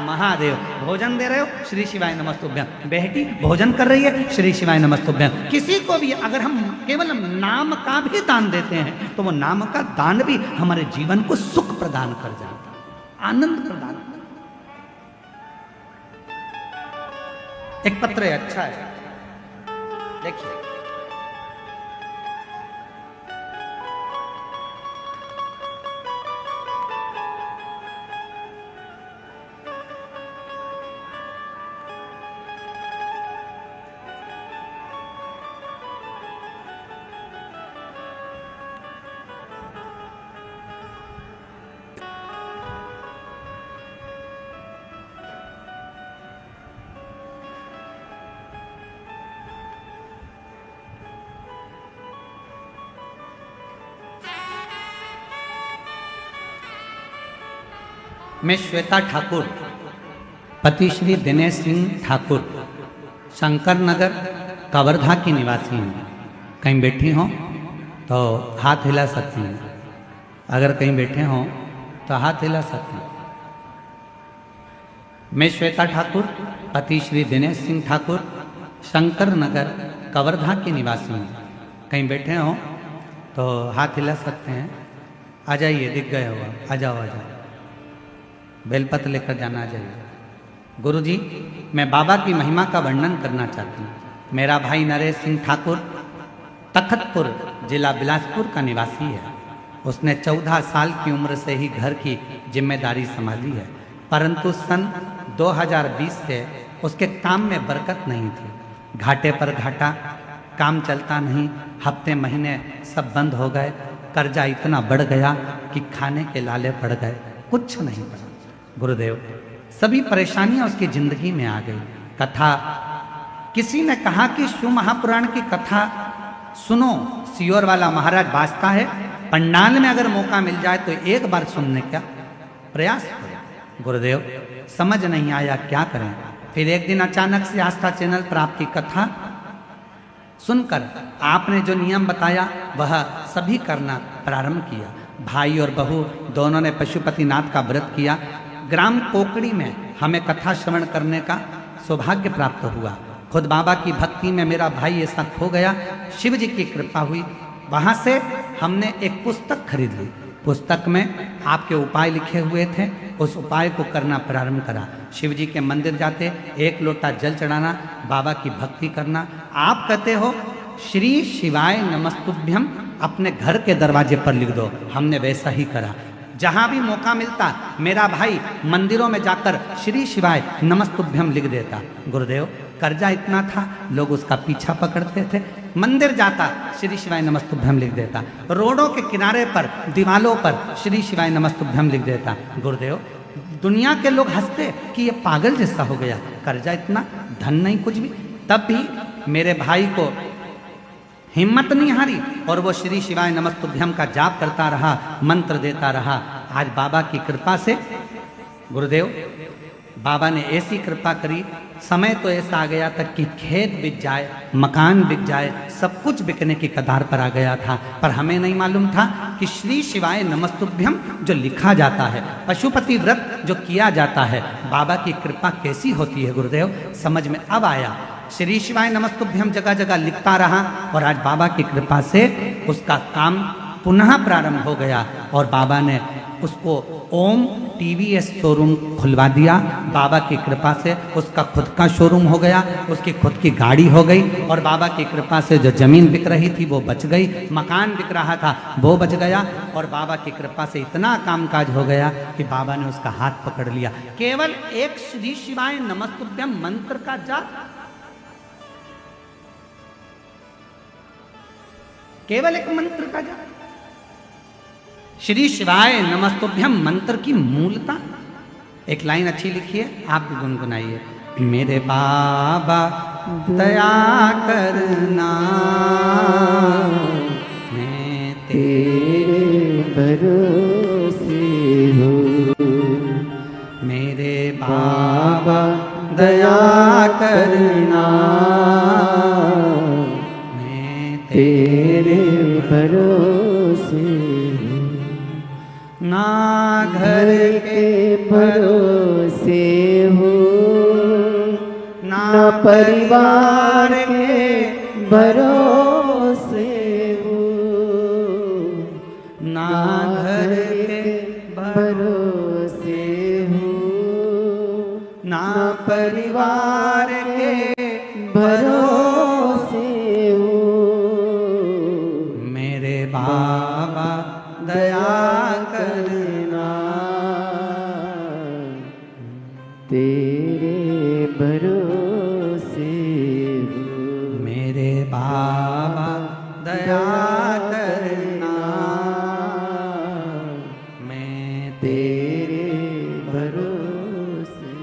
महादेव। भोजन दे रहे हो, श्री शिवाय नमस्तुभ्यम। बेटी भोजन कर रही है, श्री शिवाय नमस्तुभ्यम। किसी को भी अगर हम केवल नाम का भी दान देते हैं तो वो नाम का दान भी हमारे जीवन को सुख प्रदान कर जाता, आनंद प्रदान कर। एक पत्र है, अच्छा है, देखिए। मैं श्वेता ठाकुर, पति श्री दिनेश सिंह ठाकुर, शंकर नगर कवर्धा की निवासी हूँ। कहीं बैठी हो तो हाथ हिला सकती हैं, अगर कहीं बैठे हों तो हाथ हिला सकते हैं। मैं श्वेता ठाकुर, पति श्री दिनेश सिंह ठाकुर, शंकर नगर कवर्धा की निवासी हूँ। कहीं बैठे हों तो हाथ हिला सकते हैं। आ जाइए, दिख गए होगा, आ जाओ आ जाओ। बेलपत्र लेकर जाना चाहिए। गुरुजी, मैं बाबा की महिमा का वर्णन करना चाहती हूँ। मेरा भाई नरेश सिंह ठाकुर तखतपुर जिला बिलासपुर का निवासी है। उसने 14 साल की उम्र से ही घर की जिम्मेदारी संभाली है, परंतु सन 2020 से उसके काम में बरकत नहीं थी। घाटे पर घाटा, काम चलता नहीं, हफ्ते महीने सब बंद हो गए। कर्जा इतना बढ़ गया कि खाने के लाले पड़ गए, कुछ नहीं बना। गुरुदेव, सभी परेशानियां उसकी जिंदगी में आ गई। कथा, किसी ने कहा कि शिव महापुराण की कथा सुनो, सियोर वाला महाराज बाजता है, पंडाल में अगर मौका मिल जाए तो एक बार सुनने का प्रयास करें। गुरुदेव, समझ नहीं आया क्या करें। फिर एक दिन अचानक से आस्था चैनल पर आपकी कथा सुनकर आपने जो नियम बताया वह सभी करना प्रारंभ किया। भाई और बहू दोनों ने पशुपतिनाथ का व्रत किया। ग्राम कोकड़ी में हमें कथा श्रवण करने का सौभाग्य प्राप्त हुआ। खुद बाबा की भक्ति में मेरा भाई ऐसा खो गया, शिव जी की कृपा हुई। वहाँ से हमने एक पुस्तक खरीद ली। पुस्तक में आपके उपाय लिखे हुए थे, उस उपाय को करना प्रारंभ करा। शिव जी के मंदिर जाते, एक लोटा जल चढ़ाना, बाबा की भक्ति करना। आप कहते हो श्री शिवाय नमस्तुभ्यम अपने घर के दरवाजे पर लिख दो, हमने वैसा ही करा। जहाँ भी मौका मिलता मेरा भाई मंदिरों में जाकर श्री शिवाय नमस्तुभ्यम लिख देता। गुरुदेव, कर्जा इतना था, लोग उसका पीछा पकड़ते थे। मंदिर जाता, श्री शिवाय नमस्तुभ्यम लिख देता। रोडों के किनारे पर, दीवालों पर श्री शिवाय नमस्तुभ्यम लिख देता। गुरुदेव, दुनिया के लोग हंसते कि ये पागल जैसा हो गया, कर्जा इतना, धन नहीं कुछ भी। तब भी मेरे भाई को हिम्मत नहीं हारी और वो श्री शिवाय नमस्तुभ्यम का जाप करता रहा, मंत्र देता रहा। आज बाबा की कृपा से, गुरुदेव, बाबा ने ऐसी कृपा करी, समय तो ऐसा आ गया था कि खेत बिक जाए, मकान बिक जाए, सब कुछ बिकने की कगार पर आ गया था। पर हमें नहीं मालूम था कि श्री शिवाय नमस्तुभ्यम जो लिखा जाता है, पशुपति व्रत जो किया जाता है, बाबा की कृपा कैसी होती है। गुरुदेव, समझ में अब आया। श्री शिवाय नमस्तुभ्यम जगह जगह लिखता रहा और आज बाबा की कृपा से उसका काम पुनः प्रारंभ हो गया और बाबा ने उसको ओम टीवीएस शोरूम खुलवा दिया। बाबा की कृपा से उसका खुद का शोरूम हो गया, उसकी खुद की गाड़ी हो गई और बाबा की कृपा से जो जमीन बिक रही थी वो बच गई, मकान बिक रहा था वो बच गया और बाबा की कृपा से इतना कामकाज हो गया कि बाबा ने उसका हाथ पकड़ लिया। केवल एक श्री शिवाय नमस्तुभ्यम मंत्र का जाप केवल एक मंत्र का जाप। श्री शिवाय नमस्तुभ्यम मंत्र की मूलता। एक लाइन अच्छी लिखी है, आप भी गुनगुनाइए। मेरे बाबा दया करना, मैं तेरे भरोसे हूँ। मेरे बाबा दया करना, मैं तेरे भरोसे हूँ। ना घर के भरोसे हूँ, ना न परिवार के भरोसे हूँ, ना घर के भरोसे हूँ, ना परिवार के भरोसे हूँ। मेरे बाबा दया करना, तेरे भरोसे हूँ। मेरे बाबा दया करना, मैं तेरे भरोसे।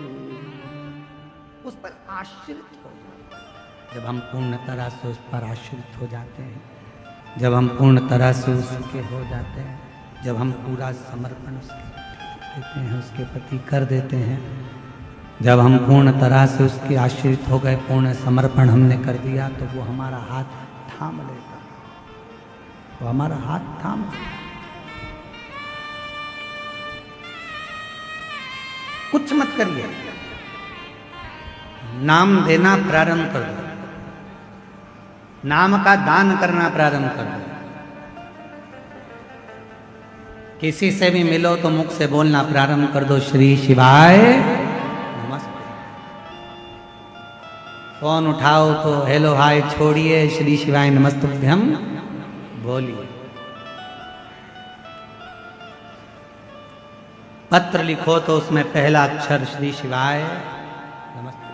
उस पर आश्रित हो जाते। जब हम पूर्ण तरह से उस पर आश्रित हो जाते हैं, जब हम पूर्ण तरह से उसके हो जाते हैं, जब हम पूरा समर्पण उसके देते हैं, उसके प्रति कर देते हैं, जब हम पूर्ण तरह से उसके आश्रित हो गए, पूर्ण समर्पण हमने कर दिया, तो वो हमारा हाथ थाम लेगा। वो हमारा हाथ थाम लेगा। कुछ मत करिए, नाम देना प्रारंभ कर दो, नाम का दान करना प्रारंभ कर दो। किसी से भी मिलो तो मुख से बोलना प्रारंभ कर दो, श्री शिवाय नमस्ते। फोन उठाओ तो हेलो हाय छोड़िए, श्री शिवाय नमस्तुभ्यम बोलिए। पत्र लिखो तो उसमें पहला अक्षर श्री शिवाय नमस्ते।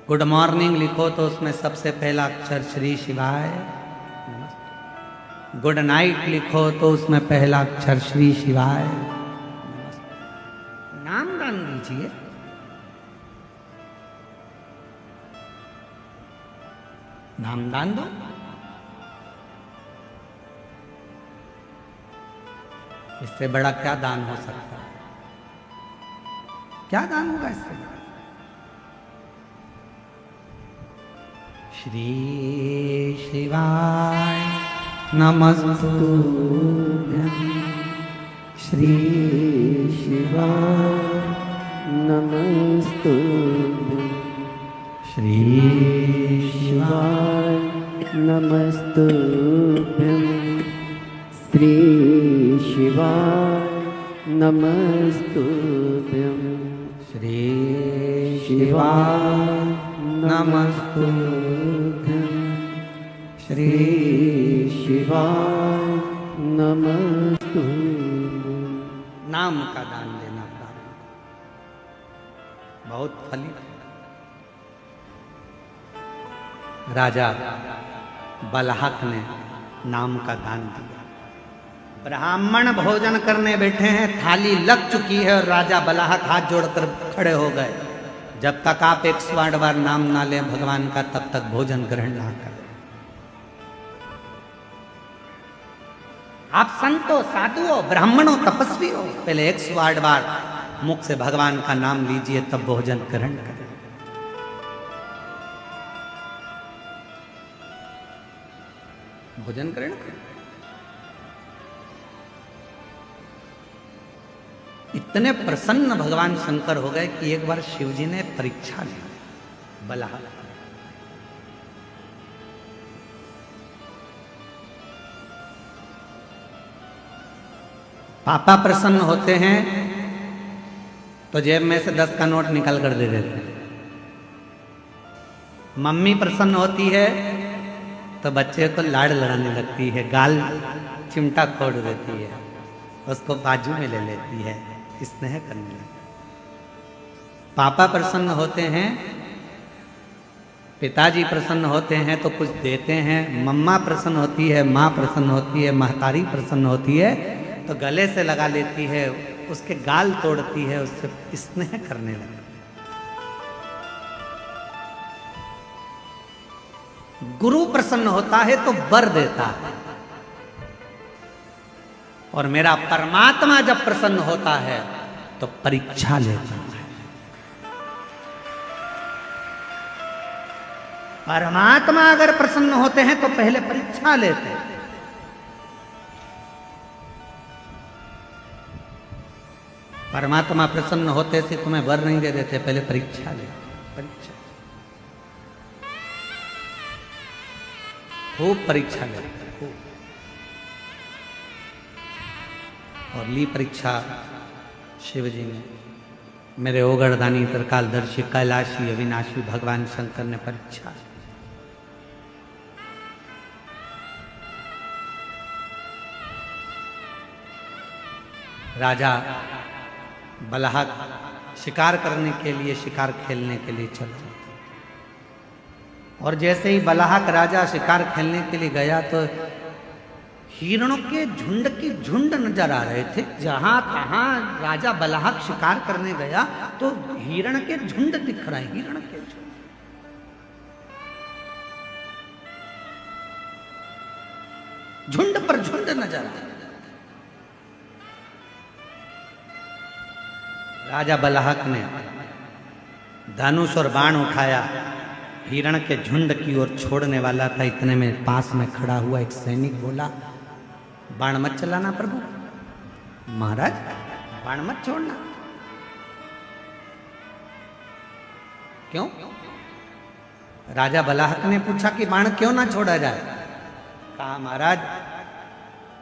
गुड मॉर्निंग लिखो तो उसमें सबसे पहला अक्षर श्री शिवाय नमस्ते। गुड नाइट लिखो तो उसमें पहला अक्षर श्री शिवाय नमस्ते। नाम दान दीजिए। नाम दान दो। इससे बड़ा क्या दान हो सकता है? क्या दान होगा इससे बड़ा? श्री शिवाय नमस्तुभ्यं, श्री शिवाय नमस्तुभ्यं, श्री शिवाय नमस्तुभ्यं, श्री शिवाय नमस्तुभ्यं, श्री शिवाय नमस्तुभ्यं, श्री शिवाय नमस्तुभ्यं। नाम का दान देना प्रारंभ, बहुत फलित है। राजा बलहक ने नाम का दान दिया। ब्राह्मण भोजन करने बैठे हैं, थाली लग चुकी है और राजा बलहक हाथ जोड़कर खड़े हो गए। जब तक आप 108 बार नाम ना लें भगवान का, तब तक भोजन ग्रहण ना करें। आप संतो, साधुओं, ब्राह्मणों, तपस्वी हो, पहले 108 बार मुख से भगवान का नाम लीजिए, तब भोजन ग्रहण करें। भोजन ग्रहण करें। इतने प्रसन्न भगवान शंकर हो गए कि एक बार शिव जी ने परीक्षा ली बलहक। पापा प्रसन्न होते हैं तो जेब में से 10 का नोट निकाल कर दे देते हैं। मम्मी प्रसन्न होती है तो बच्चे को लाड़ लड़ाने लगती है, गाल चिमटा खोड़ देती है, उसको बाजू में ले लेती है, स्नेह करने लगती है। पापा प्रसन्न होते हैं पिताजी प्रसन्न होते हैं तो कुछ देते हैं, मम्मा प्रसन्न होती है, माँ प्रसन्न होती है, महतारी प्रसन्न होती है तो गले से लगा लेती है, उसके गाल तोड़ती है, उससे स्नेह करने लगती। गुरु प्रसन्न होता है तो वर देता है, और मेरा परमात्मा जब प्रसन्न होता है तो परीक्षा लेता है। परमात्मा अगर प्रसन्न होते हैं तो पहले परीक्षा लेते हैं। परमात्मा प्रसन्न होते से तुम्हें वर नहीं दे देते, पहले परीक्षा ले। परीक्षा खूब परीक्षा ले, खूब। और ली परीक्षा शिव जी ने, मेरे ओगरदानी त्रिकालदर्शी कैलाशी अविनाशी भगवान शंकर ने परीक्षा। राजा बलहाक शिकार करने के लिए, शिकार खेलने के लिए चला, और जैसे ही बलहाक राजा शिकार खेलने के लिए गया तो हिरणों के झुंड की झुंड नजर आ रहे थे। जहां तहां राजा बलहाक शिकार करने गया तो हिरण के झुंड दिख रहे हैं, हिरण के झुंड। झुंड पर झुंड नजर आ रहे। राजा बलहाक ने धनुष और बाण उठाया, हिरण के झुंड की ओर छोड़ने वाला था, इतने में पास में खड़ा हुआ एक सैनिक बोला, बाण मत चलाना प्रभु। महाराज बाण मत छोड़ना। क्यों? राजा बलहाक ने पूछा कि बाण क्यों ना छोड़ा जाए। कहा महाराज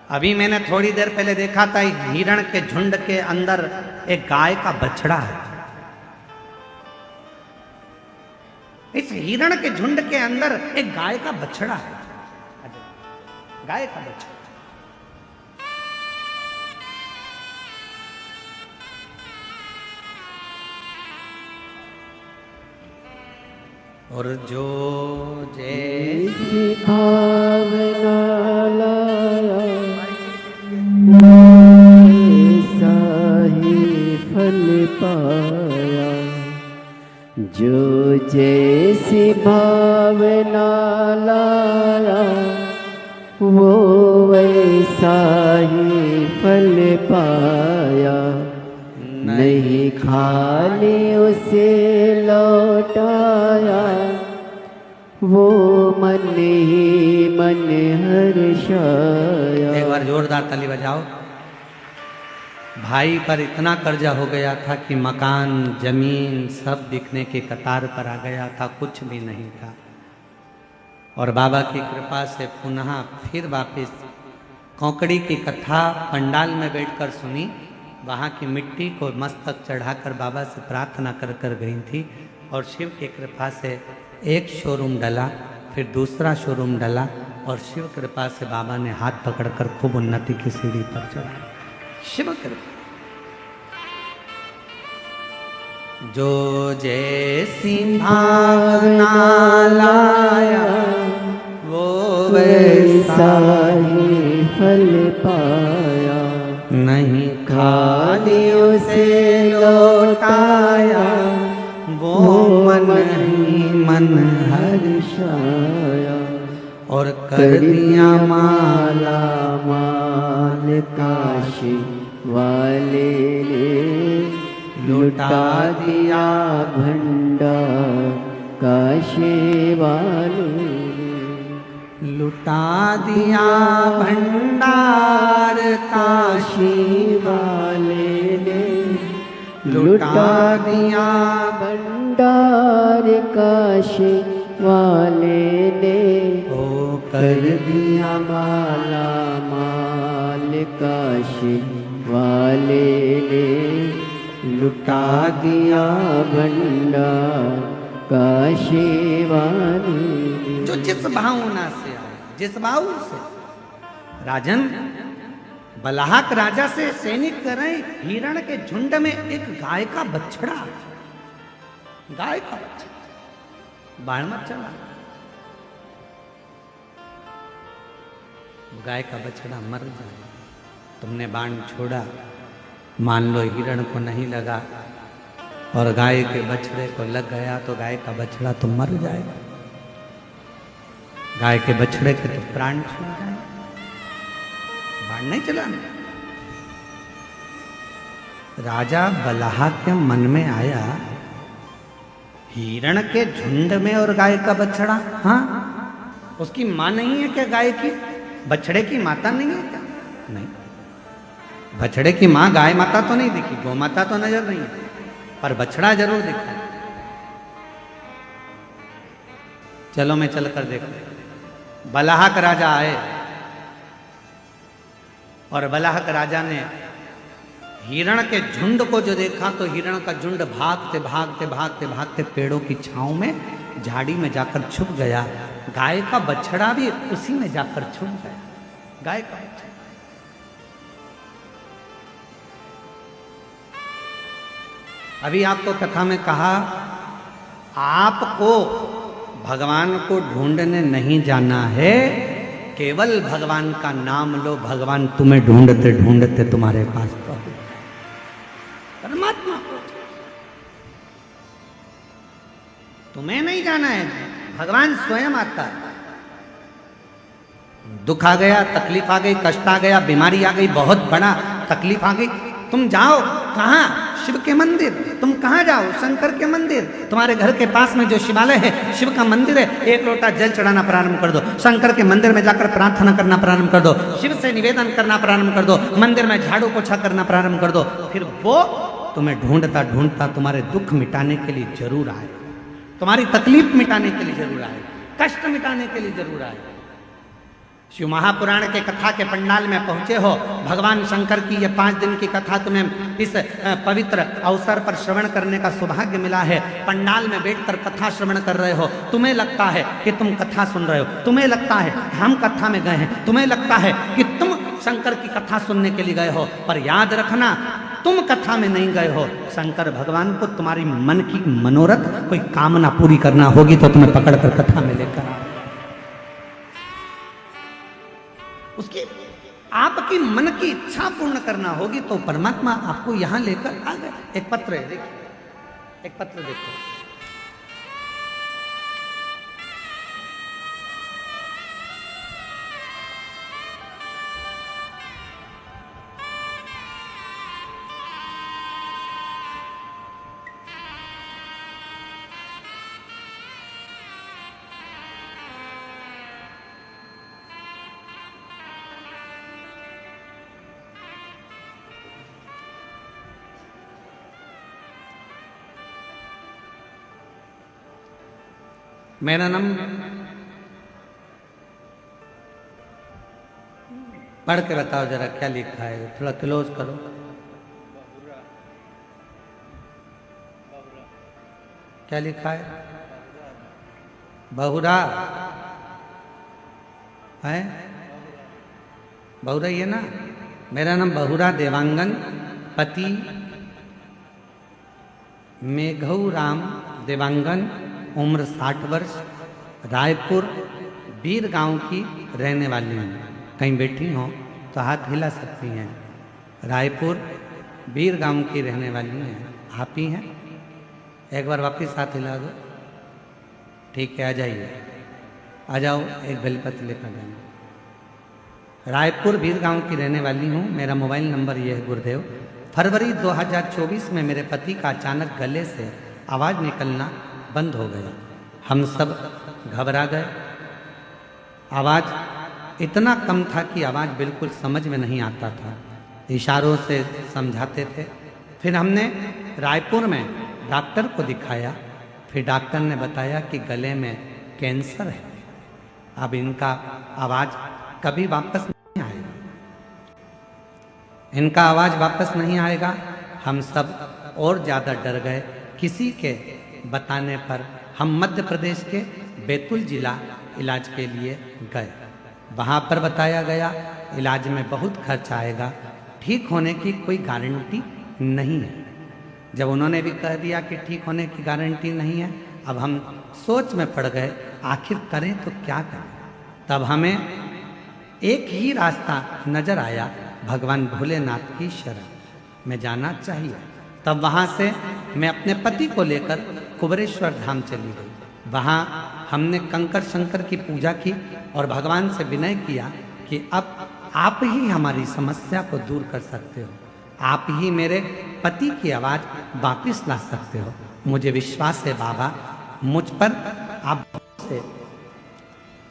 अभी मैंने थोड़ी देर पहले देखा था हिरण के झुंड के अंदर एक गाय का बछड़ा है। इस हिरण के झुंड के अंदर एक गाय का बछड़ा है, गाय का बछड़ा। और जो जैसी भावना लाया ऐसा ही फल पाया, जो जैसी भावना लाया वो वैसा ही फल पाया। नहीं खाली उसे लौटाया, वो मन ही मन हर्षाया। एक बार जोरदार ताली बजाओ। भाई पर इतना कर्जा हो गया था कि मकान जमीन सब बिकने के कतार पर आ गया था, कुछ भी नहीं था। और बाबा की कृपा से पुनः फिर वापस कौकड़ी की कथा पंडाल में बैठकर सुनी। वहाँ की मिट्टी को मस्तक चढ़ाकर बाबा से प्रार्थना कर कर गई थी, और शिव की कृपा से एक शोरूम डला, फिर दूसरा शोरूम डला, और शिव कृपा से बाबा ने हाथ पकड़कर खूब उन्नति की सीढ़ी पर चढ़ा। शिव कृपा। जो जैसी भावना लाया वो वैसा ही फल पाया। नहीं खाली उसे लौटाया, वो मन ही मन हर्षाया। और कर दिया माला माल काशी वाले ने, लुटा दिया भंडार काशी वाले ने। लुटा दिया भंडार काशी वाले ने, लुटा दिया भंडार काशी वाले ने। ओ कर दिया माला माल काशी वाले ने, लुटा दिया भंडार काशी वाले ने। जो जिस भावना से आए, जिस भाव से। राजन बलहाक राजा से सैनिक कर रहे, हिरण के झुंड में एक गाय का बछड़ा, गाय का बछड़ा। बाण मत चला। गाय का बछड़ा मर जाए, तुमने बाण छोड़ा, मान लो हिरण को नहीं लगा और गाय के बछड़े को लग गया तो गाय का बछड़ा तो मर जाएगा, गाय के बछड़े के तो प्राण छूट जाए। बाण नहीं चलाना। राजा बलहा के मन में आया, हिरण के झुंड में और गाय का बछड़ा, हाँ उसकी मां नहीं है क्या गाय की? बछड़े की माता नहीं है क्या? नहीं, बछड़े की मां गाय माता तो नहीं दिखी, गौ माता तो नजर नहीं है, पर बछड़ा जरूर दिखा। चलो मैं चलकर देखो। बलाहक राजा आए और बलाहक राजा ने हिरण के झुंड को जो देखा तो हिरण का झुंड भागते भागते भागते भागते पेड़ों की छांव में झाड़ी में जाकर छुप गया। गाय का बछड़ा भी उसी में जाकर छुप गया। गाय का बछड़ा। अभी आपको कथा में कहा, आपको भगवान को ढूंढने नहीं जाना है, केवल भगवान का नाम लो, भगवान तुम्हें ढूंढते ढूंढते तुम्हारे पास पहुंच। परमात्मा को तुम्हें नहीं जाना है, भगवान स्वयं आता है। दुख आ गया, तकलीफ आ गई, कष्ट आ गया, बीमारी आ गई, बहुत बड़ा तकलीफ आ गई, तुम जाओ कहाँ? शिव के मंदिर। तुम कहाँ जाओ? शंकर के मंदिर। तुम्हारे घर के पास में जो शिवालय है, शिव का मंदिर है, एक लोटा जल चढ़ाना प्रारंभ कर दो। शंकर के मंदिर में जाकर प्रार्थना करना प्रारंभ कर दो, शिव से निवेदन करना प्रारंभ कर दो, मंदिर में झाड़ू पोछा करना प्रारंभ कर दो। फिर वो तुम्हें ढूंढता ढूंढता तुम्हारे दुख मिटाने के लिए जरूर आए, तुम्हारी तकलीफ मिटाने के लिए जरूर आए, कष्ट मिटाने के लिए जरूर आए। शिव महापुराण के कथा के पंडाल में पहुंचे हो, भगवान शंकर की ये 5 दिन की कथा तुम्हें इस पवित्र अवसर पर श्रवण करने का सौभाग्य मिला है। पंडाल में बैठकर कथा श्रवण कर रहे हो, तुम्हें लगता है कि तुम कथा सुन रहे हो, तुम्हें लगता है हम कथा में गए हैं, तुम्हें लगता है कि तुम शंकर की कथा सुनने के लिए गए हो, पर याद रखना तुम कथा में नहीं गए हो। शंकर भगवान को तुम्हारी मन की मनोरथ, कोई कामना पूरी करना होगी तो तुम्हें पकड़कर कथा में लेकर आओ। उसकी आपकी मन की इच्छा पूर्ण करना होगी तो परमात्मा आपको यहां लेकर आ गए। एक पत्र है, देखिए एक पत्र देखो। मेरा नाम पढ़ के बताओ जरा क्या लिखा है, थोड़ा क्लोज करो। क्या लिखा है? बहुरा है, बहुरा ये ना। मेरा नाम बहुरा देवांगन, पति मेघऊ राम देवांगन, उम्र 60 वर्ष, रायपुर बीर गांव की रहने वाली हूँ। कहीं बैठी हो तो हाथ हिला सकती हैं। रायपुर बीर गांव की रहने वाली हैं। आप ही हैं? एक बार वापस हाथ हिला दो। ठीक है, आ जाइए, आ जाओ, एक बेलपत्र लेकर जाना। रायपुर बीर गांव की रहने वाली हूँ। मेरा मोबाइल नंबर ये है गुरुदेव। फरवरी 2024 में मेरे पति का अचानक गले से आवाज़ निकलना बंद हो गया। हम सब घबरा गए। आवाज़ इतना कम था कि आवाज़ बिल्कुल समझ में नहीं आता था, इशारों से समझाते थे। फिर हमने रायपुर में डॉक्टर को दिखाया। फिर डॉक्टर ने बताया कि गले में कैंसर है, अब इनका आवाज़ कभी वापस नहीं आएगा, इनका आवाज़ वापस नहीं आएगा। हम सब और ज़्यादा डर गए। किसी के बताने पर हम मध्य प्रदेश के बैतूल जिला इलाज के लिए गए। वहाँ पर बताया गया इलाज में बहुत खर्च आएगा, ठीक होने की कोई गारंटी नहीं है। जब उन्होंने भी कह दिया कि ठीक होने की गारंटी नहीं है अब हम सोच में पड़ गए, आखिर करें तो क्या करें। तब हमें एक ही रास्ता नजर आया, भगवान भोलेनाथ की शरण में जाना चाहिए। तब वहाँ से मैं अपने पति को लेकर कुबेरेश्वर धाम चली गई। वहाँ हमने कंकर शंकर की पूजा की और भगवान से विनय किया कि अब आप ही हमारी समस्या को दूर कर सकते हो, आप ही मेरे पति की आवाज़ वापिस ला सकते हो। मुझे विश्वास है बाबा, मुझ पर आप से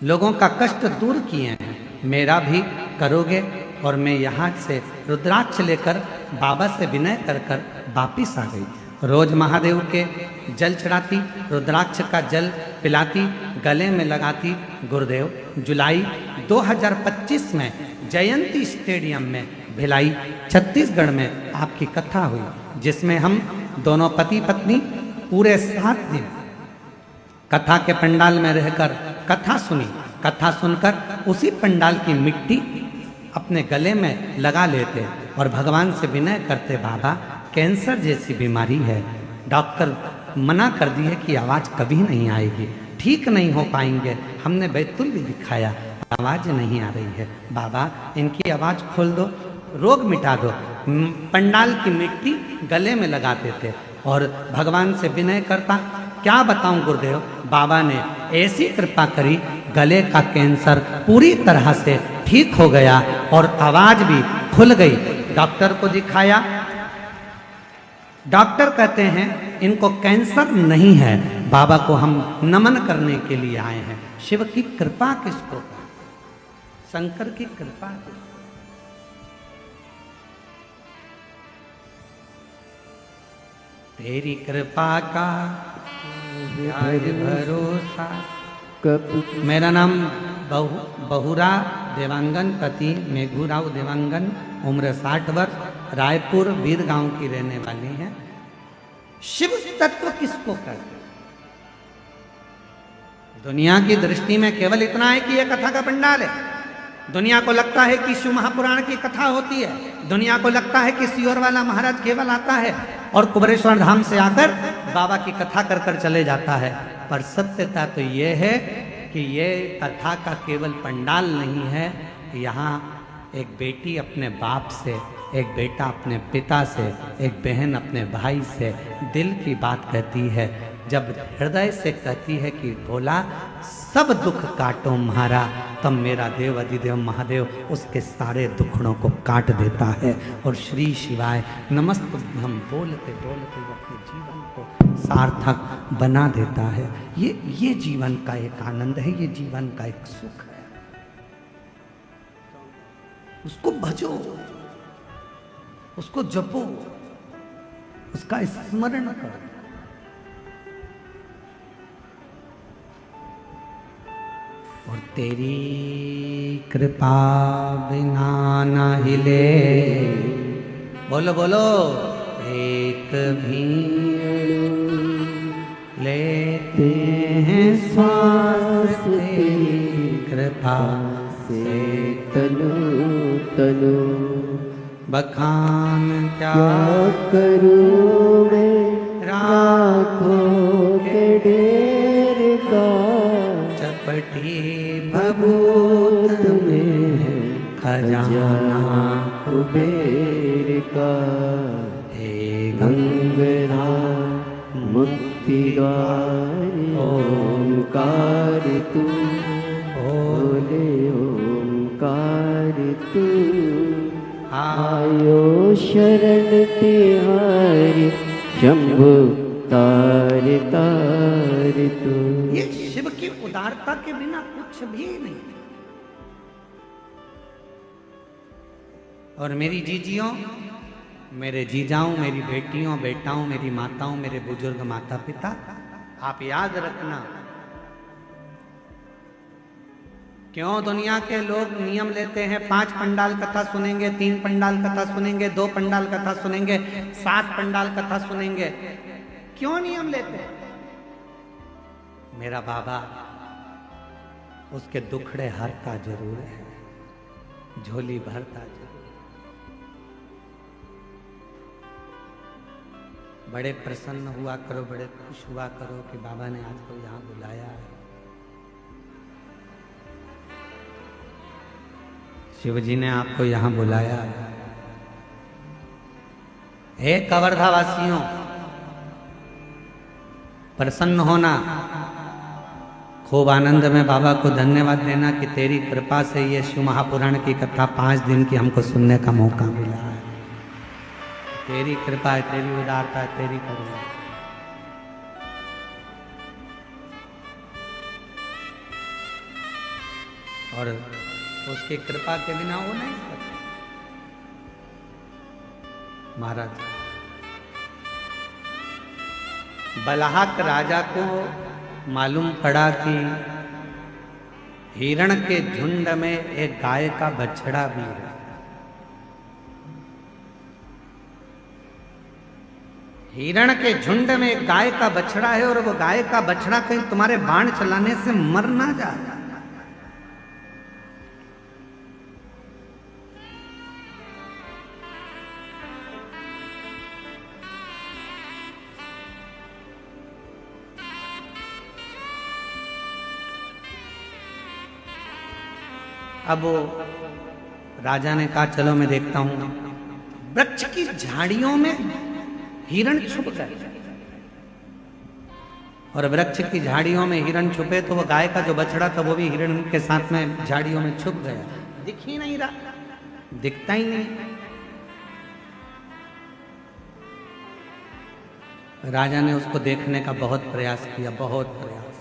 लोगों का कष्ट दूर किए हैं, मेरा भी करोगे। और मैं यहाँ से रुद्राक्ष लेकर बाबा से विनय कर कर वापिस आ गई। रोज महादेव के जल चढ़ाती, रुद्राक्ष का जल पिलाती, गले में लगाती। गुरुदेव जुलाई 2025 में जयंती स्टेडियम में भिलाई छत्तीसगढ़ में आपकी कथा हुई, जिसमें हम दोनों पति पत्नी पूरे 7 दिन कथा के पंडाल में रहकर कथा सुनी। कथा सुनकर उसी पंडाल की मिट्टी अपने गले में लगा लेते और भगवान से विनय करते, बाबा कैंसर जैसी बीमारी है, डॉक्टर मना कर दी है कि आवाज़ कभी नहीं आएगी, ठीक नहीं हो पाएंगे। हमने बैतुल भी दिखाया, आवाज़ नहीं आ रही है, बाबा इनकी आवाज़ खोल दो, रोग मिटा दो। पंडाल की मिट्टी गले में लगाते थे और भगवान से विनय करता। क्या बताऊं गुरुदेव, बाबा ने ऐसी कृपा करी, गले का कैंसर पूरी तरह से ठीक हो गया और आवाज़ भी खुल गई। डॉक्टर को दिखाया, डॉक्टर कहते हैं इनको कैंसर नहीं है, बाबा को हम नमन करने के लिए आए हैं। शिव की कृपा किसको, शंकर की कृपा किसको? तेरी कृपा का आज भरोसा। मेरा नाम बहुरा देवांगन, पति मेघूराव देवांगन, उम्र 60 वर्ष, रायपुर वीर गांव की रहने वाली है। शिव तत्व किसको कहते? दुनिया की दृष्टि में केवल इतना है कि यह कथा का पंडाल है। दुनिया को लगता है कि शिव महापुराण की कथा होती है, दुनिया को लगता है कि सियोर वाला महाराज केवल आता है और कुबेरेश्वर धाम से आकर बाबा की कथा कर कर चले जाता है। पर सत्यता तो ये है कि ये कथा का केवल पंडाल नहीं है, यहाँ एक बेटी अपने बाप से, एक बेटा अपने पिता से, एक बहन अपने भाई से दिल की बात कहती है। जब हृदय से कहती है कि भोला सब दुख काटो म्हारा, तब मेरा देव अधिदेव महादेव उसके सारे दुखड़ों को काट देता है और श्री शिवाय नमस्तुभ्यं बोलते बोलते वो अपने जीवन को सार्थक बना देता है। ये जीवन का एक आनंद है, ये जीवन का एक सुख है। उसको भजो, उसको जपो, उसका स्मरण करो। और तेरी कृपा बिना न हिले, बोलो बोलो, एक भी लेते हैं श्वास तेरी कृपा से तनु तनु। बखान क्या करूं मैं राखों के ढेर का, चपटी भभूत में खजाना कुबेर का। हे गंगरा मुक्ति द्वार ओंकार तू, बोले ओंकार तू। आयो शरण तिहारी शंभु तार तार तू। ये शिव की उदारता के बिना कुछ भी नहीं। और मेरी जीजियों, मेरे जीजाओं, मेरी बेटियों बेटाओं, मेरी माताओं, मेरे बुजुर्ग माता पिता, आप याद रखना, क्यों दुनिया के लोग नियम लेते हैं 5 पंडाल कथा सुनेंगे, 3 पंडाल कथा सुनेंगे, 2 पंडाल कथा सुनेंगे, 7 पंडाल कथा सुनेंगे, क्यों नियम लेते हैं? मेरा बाबा उसके दुखड़े हरता जरूर है, झोली भरता जरूर। बड़े प्रसन्न हुआ करो, बड़े खुश हुआ करो कि बाबा ने आज को यहाँ बुलाया है। शिव जी ने आपको यहाँ बुलाया है। हे कवर्धा वासियों, प्रसन्न होना, खूब आनंद में बाबा को धन्यवाद देना कि तेरी कृपा से ये शिव महापुराण की कथा 5 दिन की हमको सुनने का मौका मिला है। तेरी कृपा है, तेरी उदारता है, तेरी करुणा। और उसकी कृपा के बिना वो नहीं सकते। महाराज बलहाक राजा को मालूम पड़ा कि हिरण के झुंड में एक गाय का बछड़ा भी है। हिरण के झुंड में एक गाय का बछड़ा है और वो गाय का बछड़ा कहीं तुम्हारे बाण चलाने से मर ना जाए। अब वो राजा ने कहा चलो मैं देखता हूं। वृक्ष की झाड़ियों में हिरण छुप गए और वृक्ष की झाड़ियों में हिरण छुपे तो वो गाय का जो बछड़ा था वो भी हिरण के साथ में झाड़ियों में छुप गया। दिख ही नहीं रहा, दिखता ही नहीं। राजा ने उसको देखने का बहुत प्रयास किया, बहुत प्रयास,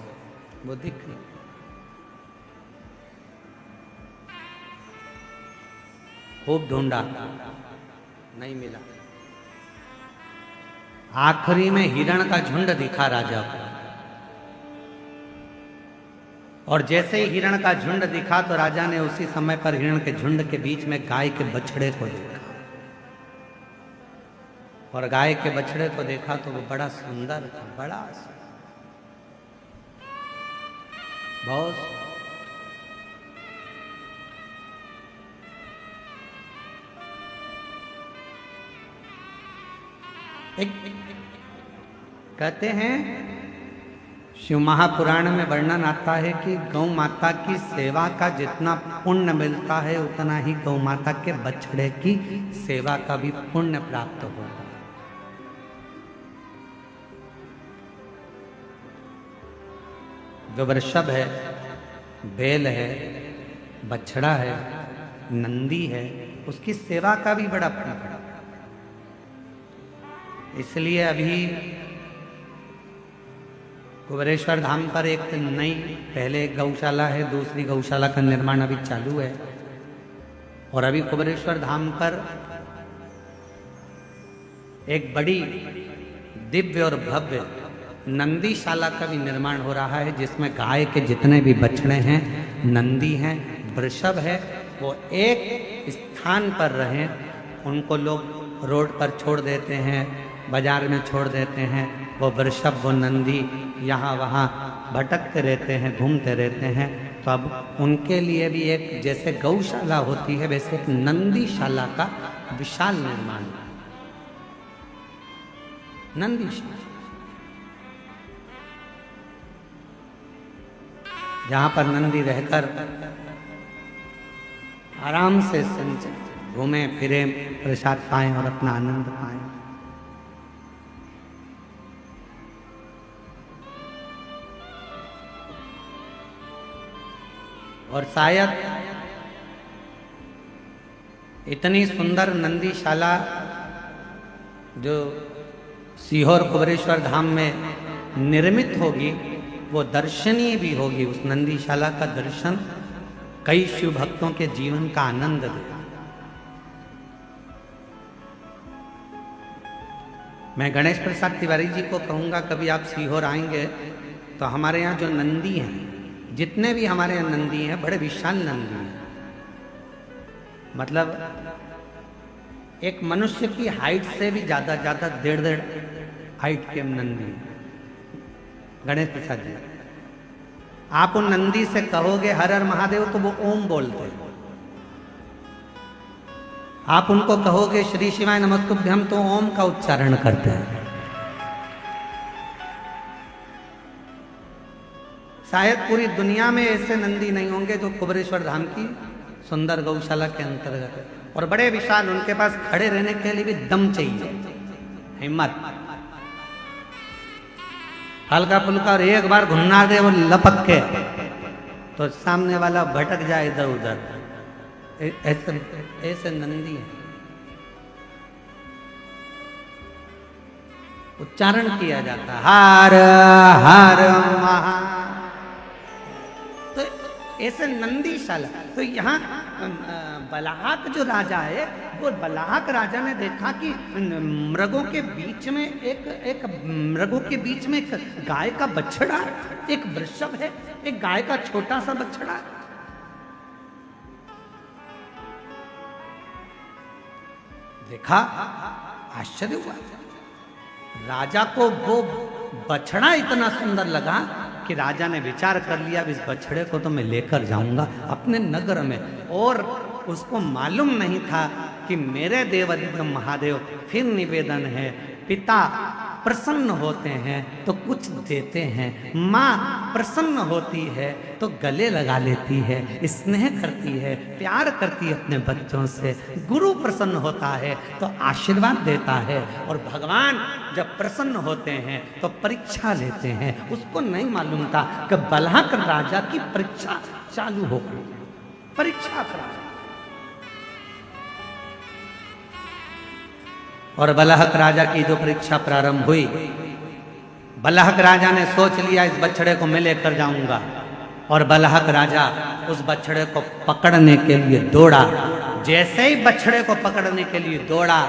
वो दिख नहीं। खूब ढूंढा, नहीं मिला। आखिरी में हिरण का झुंड दिखा राजा को और जैसे ही हिरण का झुंड दिखा तो राजा ने उसी समय पर हिरण के झुंड के बीच में गाय के बछड़े को देखा। और गाय के बछड़े को देखा तो वो बड़ा सुंदर था, बड़ा बहुत। कहते हैं शिव महापुराण में वर्णन आता है कि गौ माता की सेवा का जितना पुण्य मिलता है उतना ही गौ माता के बछड़े की सेवा का भी पुण्य प्राप्त होगा। जो वृषभ है, बैल है, बछड़ा है, नंदी है, उसकी सेवा का भी बड़ा पुण्य। इसलिए अभी कुबेरेश्वर धाम पर एक नई, पहले एक गौशाला है, दूसरी गौशाला का निर्माण अभी चालू है। और अभी कुबेरेश्वर धाम पर एक बड़ी दिव्य और भव्य नंदीशाला का भी निर्माण हो रहा है, जिसमें गाय के जितने भी बछड़े हैं, नंदी हैं, वृषभ है, वो एक स्थान पर रहें। उनको लोग रोड पर छोड़ देते हैं, बाजार में छोड़ देते हैं। वो वृषभ, वो नंदी यहाँ वहाँ भटकते रहते हैं, घूमते रहते हैं। तो अब उनके लिए भी एक जैसे गौशाला होती है वैसे एक नंदीशाला का विशाल निर्माण, नंदीशाला, जहाँ पर नंदी रहकर आराम से घूमे फिरे, प्रसाद पाएं और अपना आनंद पाएं। और शायद इतनी सुंदर नंदीशाला जो सीहोर कुबेरेश्वर धाम में निर्मित होगी वो दर्शनीय भी होगी। उस नंदीशाला का दर्शन कई शिव भक्तों के जीवन का आनंद दे। मैं गणेश प्रसाद तिवारी जी को कहूँगा कभी आप सीहोर आएंगे तो हमारे यहाँ जो नंदी हैं, जितने भी हमारे यहाँ नंदी हैं, बड़े विशाल नंदी हैं। मतलब एक मनुष्य की हाइट से भी ज़्यादा 1.5 हाइट के नंदी हैं। गणेश प्रसाद जी, आप उन नंदी से कहोगे हर हर महादेव तो वो ओम बोलते हैं। आप उनको कहोगे श्री शिवाय नमस्तुभ्यम तो ओम का उच्चारण करते हैं। शायद पूरी दुनिया में ऐसे नंदी नहीं होंगे जो कुबेरेश्वर धाम की सुंदर गौशाला के अंतर्गत है। और बड़े विशाल, उनके पास खड़े रहने के लिए भी दम चाहिए, हिम्मत। हल्का फुल्का और एक बार घुन्ना दे वो लपक के तो सामने वाला भटक जाए इधर उधर। ऐसे ऐसे नंदी है। उच्चारण किया जाता हर हर महा, तो ऐसे नंदीशाला। तो यहाँ बलाहक जो राजा है, वो बलाहक राजा ने देखा कि मृगों के बीच में एक मृगों के बीच में एक गाय का बछड़ा, एक वृषभ है, एक गाय का छोटा सा बछड़ा। देखा, आश्चर्य हुआ। राजा को वो बछड़ा इतना सुंदर लगा कि राजा ने विचार कर लिया, इस बछड़े को तो मैं लेकर जाऊंगा अपने नगर में। और उसको मालूम नहीं था कि मेरे देवाधिदेव महादेव फिर निवेदन है, पिता प्रसन्न होते हैं तो कुछ देते हैं, माँ प्रसन्न होती है तो गले लगा लेती है, स्नेह करती है, प्यार करती है अपने बच्चों से, गुरु प्रसन्न होता है तो आशीर्वाद देता है, और भगवान जब प्रसन्न होते हैं तो परीक्षा लेते हैं। उसको नहीं मालूम था कि बलहक राजा की परीक्षा चालू हो गई। परीक्षा और बलहक राजा की जो परीक्षा प्रारंभ हुई, बलहक राजा ने सोच लिया इस बछड़े को मैं लेकर जाऊंगा। और बलहक राजा उस बछड़े को पकड़ने के लिए दौड़ा। जैसे ही बछड़े को पकड़ने के लिए दौड़ा,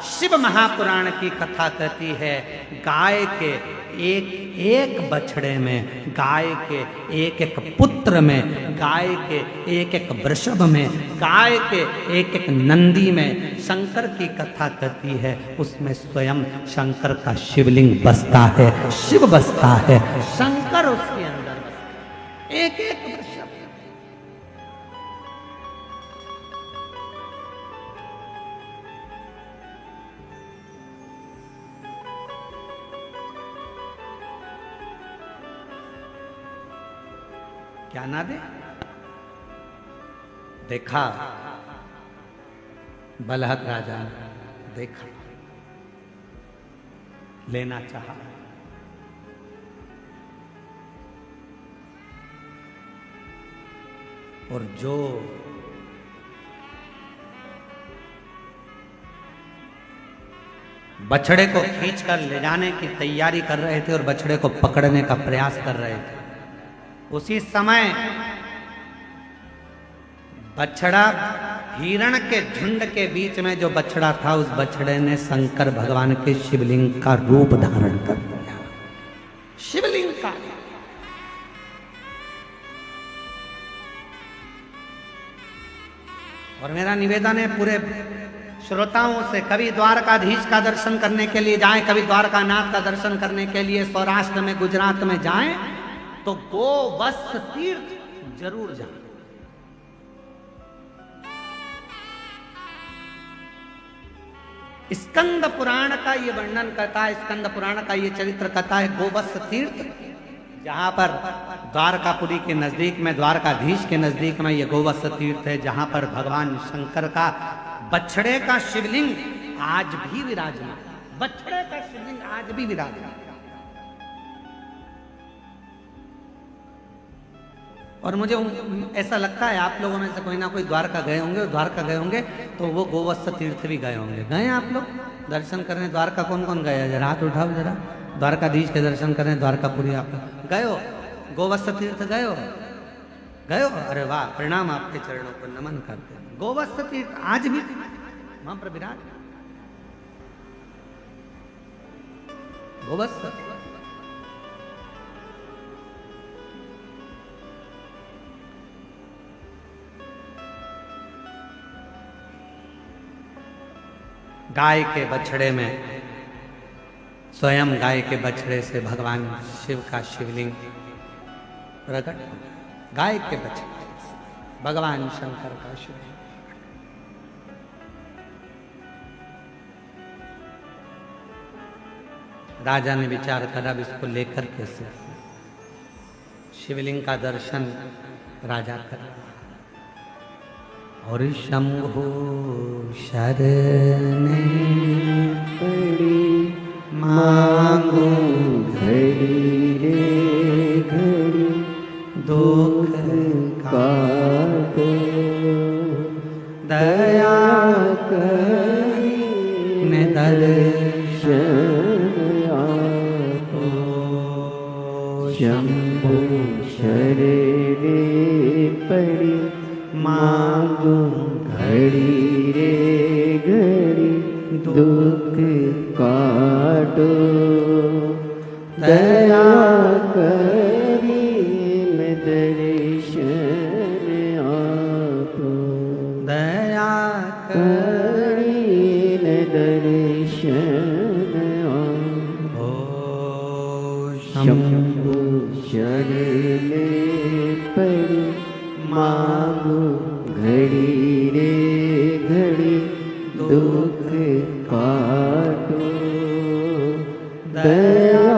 शिव महापुराण की कथा कहती है, गाय के एक एक बछड़े में, गाय के एक एक पुत्र में, गाय के एक एक वृषभ में, गाय के एक एक नंदी में शंकर की कथा कहती है। उसमें स्वयं शंकर का शिवलिंग बसता है, शिव बसता है, शंकर उसके अंदर बसता है, एक एक वृषभ। क्या ना दे? देखा बलहक राजा ने, देखा, लेना चाहा। और जो बछड़े को खींचकर ले जाने की तैयारी कर रहे थे और बछड़े को पकड़ने का प्रयास कर रहे थे, उसी समय बछड़ा, हिरण के झुंड के बीच में जो बछड़ा था, उस बछड़े ने शंकर भगवान के शिवलिंग का रूप धारण कर लिया। शिवलिंग का। और मेरा निवेदन है पूरे श्रोताओं से, कभी द्वारकाधीश का दर्शन करने के लिए जाएं, कभी द्वारकानाथ का दर्शन करने के लिए सौराष्ट्र में, गुजरात में जाएं, तो गोवत्स तीर्थ जरूर जाएं। स्कंद पुराण का ये वर्णन करता है, स्कंद पुराण का ये चरित्र कथा है गोवत्स तीर्थ, जहां पर द्वारकापुरी के नजदीक में, द्वारकाधीश के नजदीक में ये गोवत्स तीर्थ है, जहां पर भगवान शंकर का बछड़े का शिवलिंग आज भी विराजमान, बछड़े का शिवलिंग आज भी विराजमान। और मुझे ऐसा लगता है आप लोगों में से कोई ना कोई द्वारका गए होंगे, द्वारका गए होंगे तो वो गोवत्स तीर्थ भी गए होंगे। गए आप लोग दर्शन करने द्वारका? कौन कौन गया? जरा हाथ उठाओ जरा। द्वारकाधीश के दर्शन करने द्वारकापुरी आप गए हो? गोवत्स तीर्थ गए हो? गए हो? अरे वाह, प्रणाम, आपके चरणों को नमन करते हैं। गोवत्स तीर्थ आज भी वहां पर विराज गोवत्स। गाय के बछड़े में, स्वयं गाय के बछड़े से भगवान शिव का शिवलिंग प्रकट हो गया। गाय के बछड़े से भगवान शंकर का शिवलिंग। राजा ने विचार करा, अब इसको लेकर कैसे शिवलिंग का दर्शन राजा कर रहा है। और शंभु शरणे पड़ी मांगू घड़ी रे घड़ी दुख काटो दया करी ने दर्शन आपो शंभु शरणे पड़ी मांगू घड़ी रे घड़ी दुख काटो दया करी मैं दर्शन आपो दया करी मैं दर्शन आपो शंभु शरणे पड़ी मांगू घड़ी रे घड़ी दुख काटो दया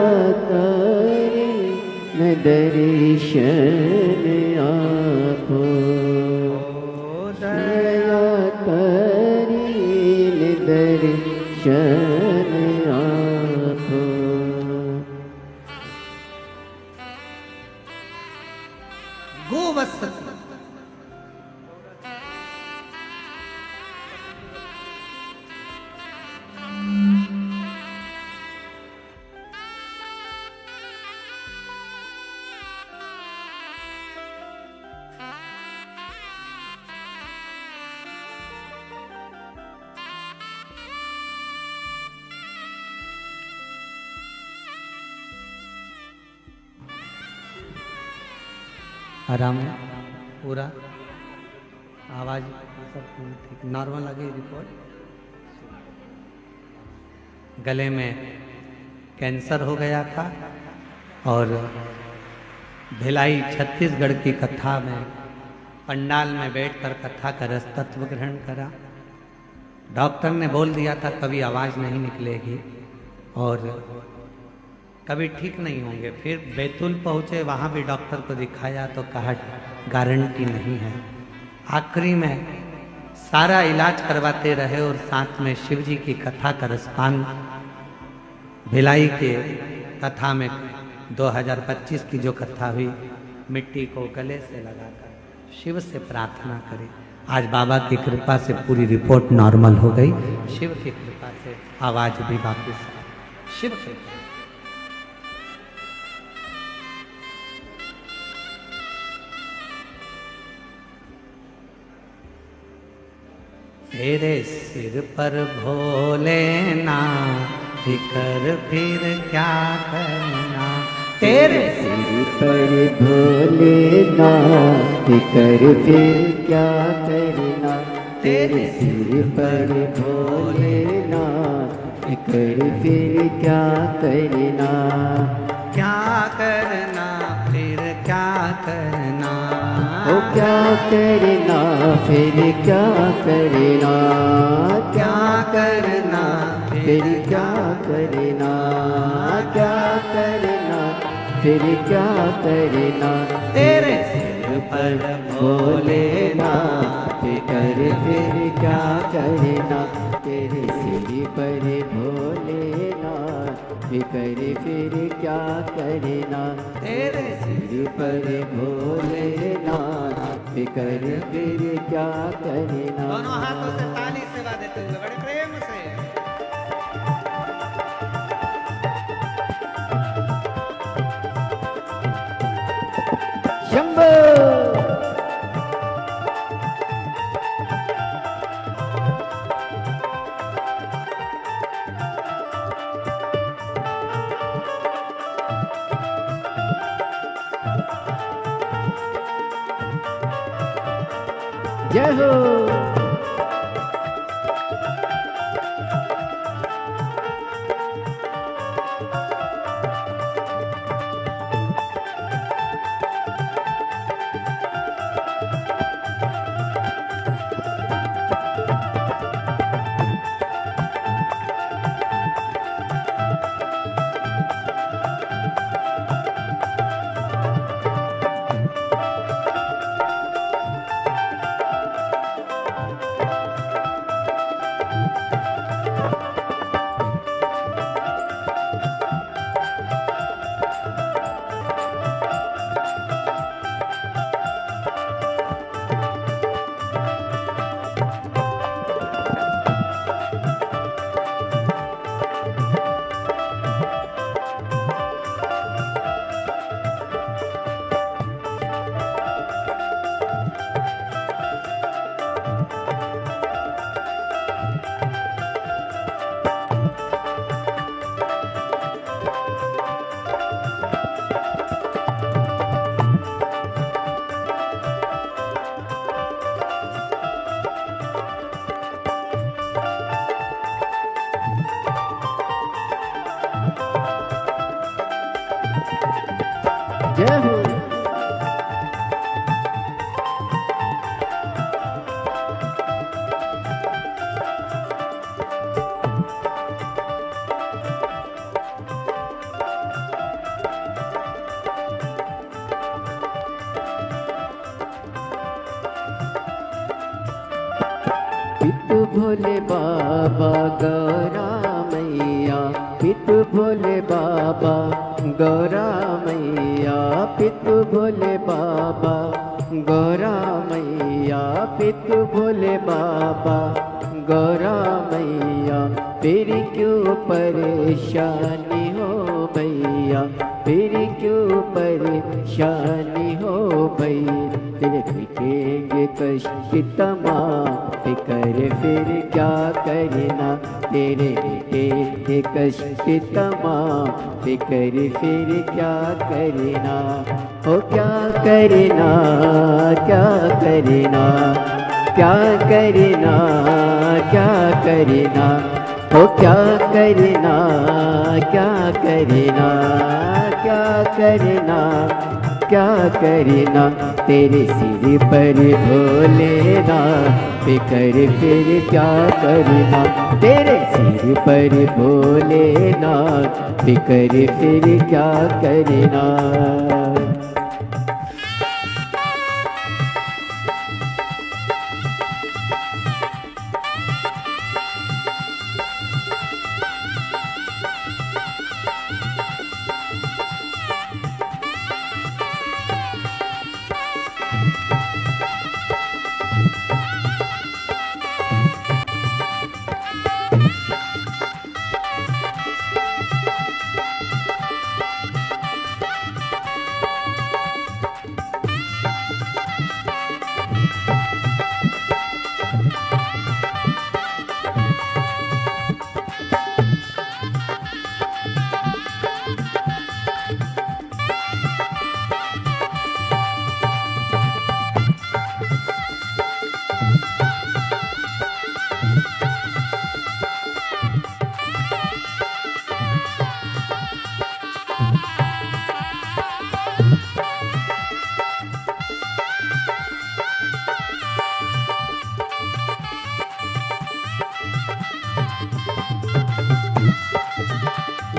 करी मैं दर्शन आपो दया करी मैं दर्शन आपो गोवत्स आराम है पूरा आवाज सब ठीक नॉर्मल आ गई रिपोर्ट। गले में कैंसर हो गया था और भिलाई छत्तीसगढ़ की कथा में पंडाल में बैठकर कथा का रसतत्व ग्रहण करा। डॉक्टर ने बोल दिया था कभी आवाज़ नहीं निकलेगी और कभी ठीक नहीं होंगे। फिर बैतूल पहुँचे, वहाँ भी डॉक्टर को दिखाया तो कहा गारंटी नहीं है। आखिरी में सारा इलाज करवाते रहे और साथ में शिव जी की कथा का रसपान भिलाई के कथा में 2025 की जो कथा हुई, मिट्टी को गले से लगाकर शिव से प्रार्थना करें। आज बाबा की कृपा से पूरी रिपोर्ट नॉर्मल हो गई। शिव की कृपा से आवाज भी वापस आई। शिव की तेरे सिर पर भोलेनाथ कर फिर क्या करना। तेरे सिर पर भोलेनाथ कर फिर क्या करना। तेरे सिर पर भोलेनाथ कर फिर क्या करना। क्या करना फिर क्या करना। ओ क्या करना फिर क्या करना। क्या करना फिर क्या करना। क्या करना फिर क्या करना। तेरे सिर पर भोलेनाथ कर फिर क्या करना। तेरे सिर पर भोलेनाथ कर फिर क्या करना। तेरे सिर पर भोलेनाथ कर फिर क्या करना। दोनों हाथों से ताली सेवा देते हुए बड़े प्रेम से। शंभो जय हो। जय हो। पितु भोले बाबा गौरा मैया, पितु भोले बाबा गौरा मैया, पितु भोले बाबा गौरा मैया, पितु भोले बाबा गौरा मैया। फिर क्यों परेशानी हो भैया, फिर क्यों परेशानी हो भैया। तेरे मिटेंगे कष्ट तमाम, फिकर फिर क्या करना। तेरे मिटेंगे कष्ट तमाम, फिकर फिर क्या करना। ओ क्या करना, क्या करना, क्या करना, क्या करना। ओ क्या करना, क्या करना, क्या करना, क्या करना। तेरे सिर पर भोलेनाथ, फिकर फिर क्या करना। तेरे सिर पर भोलेनाथ, फिकर फिर क्या करना।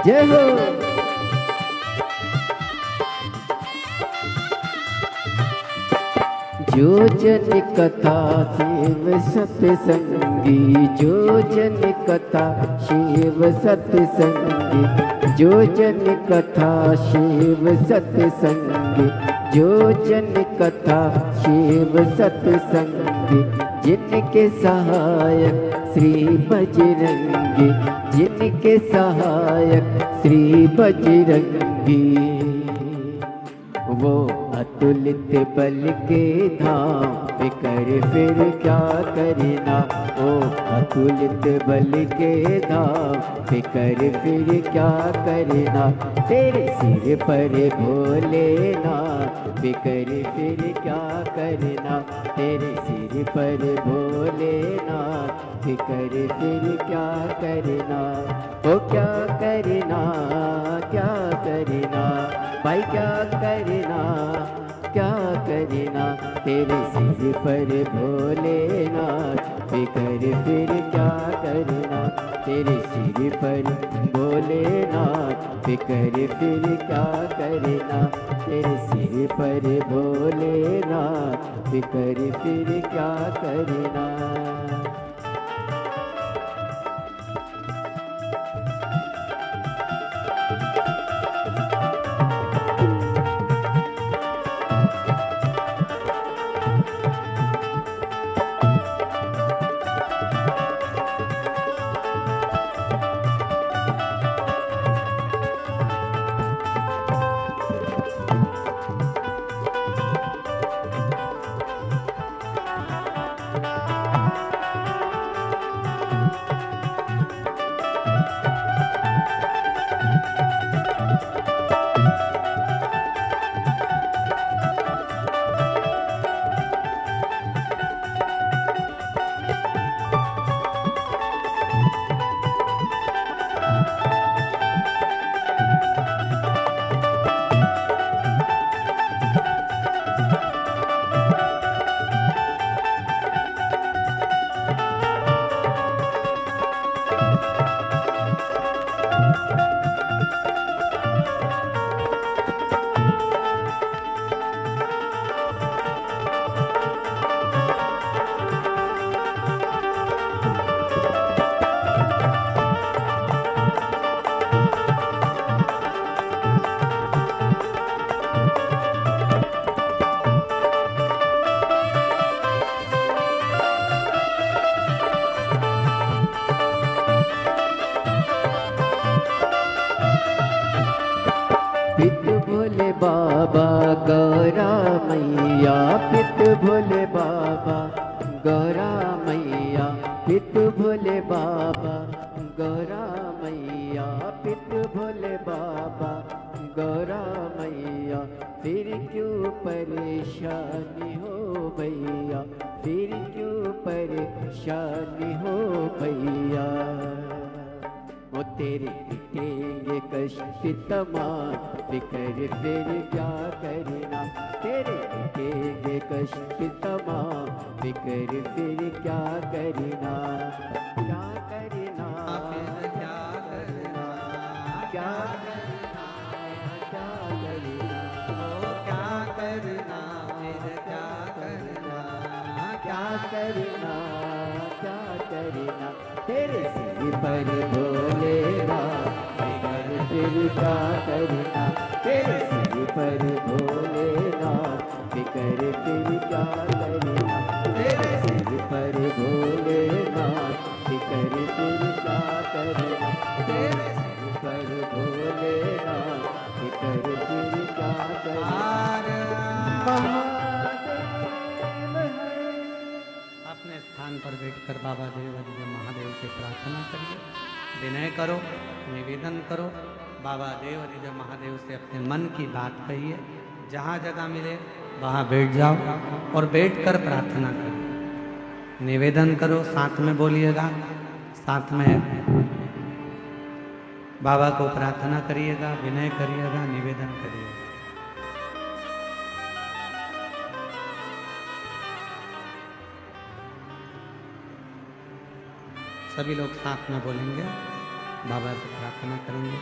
जय हो। जो जन कथा शिव सत्संगी, जो जन कथा शिव सत्संगी, जो जन कथा शिव सत्संगी, जो जन कथा शिव सत्संगी। जिनके सहायक श्री बजरंगी, जिनके सहायक श्री बजरंगी। वो अतुलित बल के धाम, फिकर फिर क्या करना। ओ अतुलित बल के धाम, फिकर फिर क्या करना। तेरे सिर पर भोलेनाथ, फिकर फिर क्या करना। तेरे सिर पर भोलेनाथ, फिकर फिर क्या करना। ओ क्या करना, क्या करना भाई, क्या करना, क्या करना। तेरे सिर पर भोलेनाथ, फिकर फिर क्या करना। तेरे सिर पर भोलेनाथ, फिकर फिर क्या करना। तेरे सिर पर भोलेनाथ, फिकर फिर क्या करना। बाबा गौरा मैया पित भोले बाबा गौरा मैया पित भोले बाबा गौरा मैया पित भोले बाबा गौरा मैया फिर क्यों परेशानी हो भैया फिर क्यों परेशानी हो भैया वो तेरे दिखेंगे कष्ट तमाम फिक्र फिर क्या करना तेरे दिखेंगे कष्ट तमाम फिक्र फिर क्या करना क्या करना फिर क्या करना, क्या करना क्या करना ओ क्या करना, फिर क्या करना, क्या करना क्या करना तेरे सिर पर भोलेनाथ फिकर फिर क्या करना तेरे सिर पर भोलेनाथ फिकर फिर क्या करना तेरे सिर पर भोलेनाथ फिकर फिर क्या करना तेरे सिर पर भोलेनाथ फिकर फिर क्या करना अपने स्थान पर बैठकर बाबा देवाधिदेव महादेव से प्रार्थना करिए, विनय करो, निवेदन करो, बाबा देवाधिदेव महादेव से अपने मन की बात कहिए। जहाँ जगह मिले वहाँ बैठ जाओ और बैठकर प्रार्थना करो, निवेदन करो, साथ में बोलिएगा, साथ में बाबा को प्रार्थना करिएगा, विनय करिएगा, निवेदन करिएगा। सभी लोग साथ में बोलेंगे, बाबा से प्रार्थना करेंगे,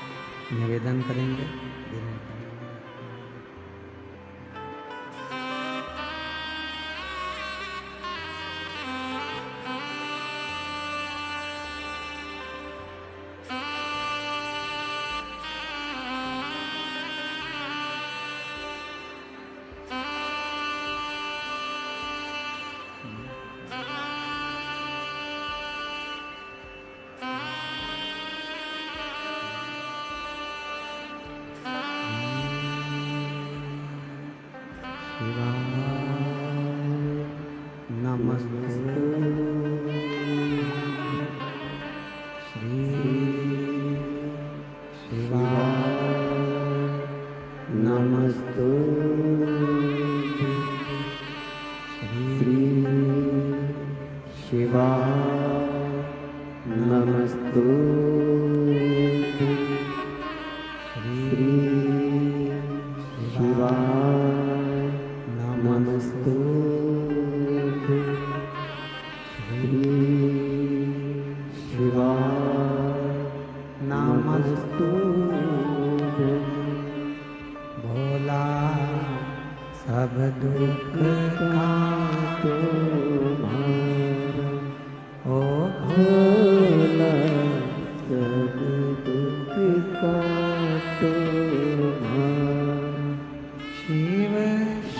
निवेदन करेंगे, विनय करेंगे। भोला सब दुख काटो भारा, ओ भोला सब दुख काटो भारा। शिव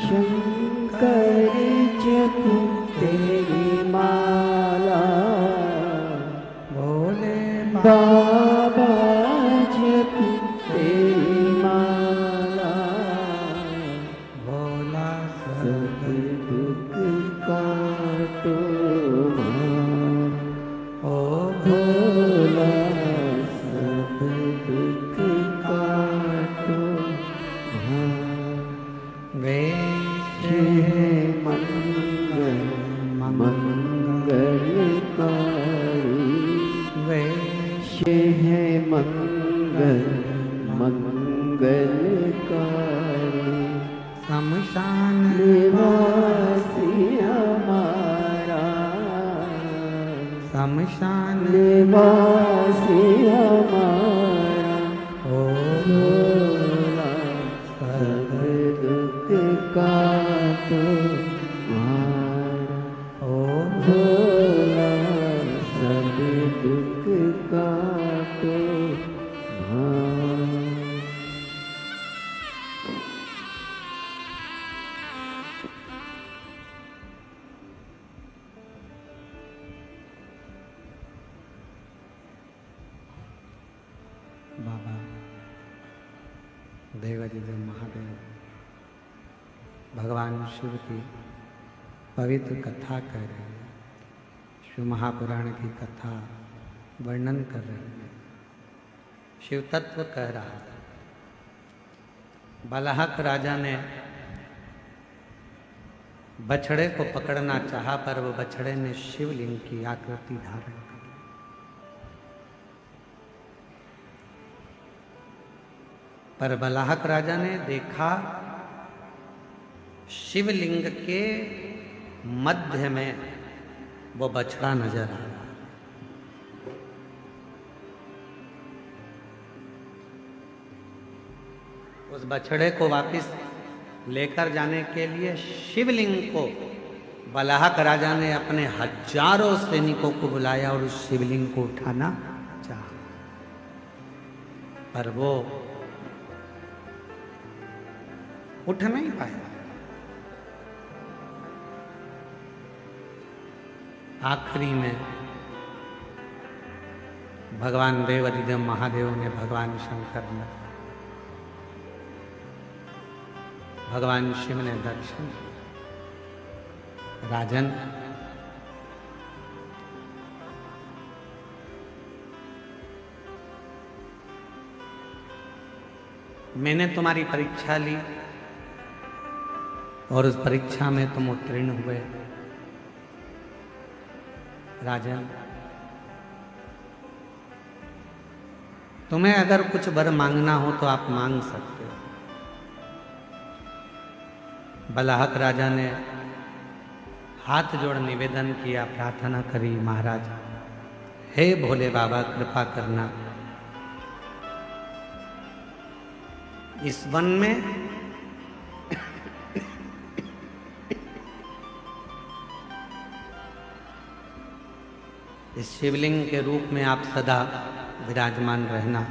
शंकर जपो तेरी माला, भोले बाबा जपो तेरी माला, भोला सब दुख काटो भारा। ओ भोला सब दुख काटो भारा। वेश मंगल मंगलकारी, वेश है मंगल मंगलकारी। शमशान निवासी हमारा, शमशान निवासी हमारा। ओ भोला सब दुख काटो भारा। ओ भोला सब दुख काटो भारा। देवाधिदेव महादेव भगवान शिव की पवित्र कथा कह रहे हैं, शिव महापुराण की कथा वर्णन कर रही है, शिव तत्व कह रहा है। बलहक राजा ने बछड़े को पकड़ना चाहा, पर वो बछड़े ने शिवलिंग की आकृति धारण कर ली। पर बलहक राजा ने देखा शिवलिंग के मध्य में वो बछड़ा नजर आ रहा। उस बछड़े को वापस लेकर जाने के लिए शिवलिंग को बलहक राजा ने अपने हजारों सैनिकों को बुलाया और उस शिवलिंग को उठाना चाहा, पर वो उठ नहीं पाया। आखिरी में भगवान देवाधिदेव महादेव ने, भगवान शंकर ने, भगवान शिव ने दर्शन दिया। राजन, मैंने तुम्हारी परीक्षा ली और उस परीक्षा में तुम उत्तीर्ण हुए। राजन, तुम्हें अगर कुछ वर मांगना हो तो आप मांग सकते हो। बलहक राजा ने हाथ जोड़ निवेदन किया, प्रार्थना करी, महाराज हे भोले बाबा कृपा करना, इस वन में इस शिवलिंग के रूप में आप सदा विराजमान रहना।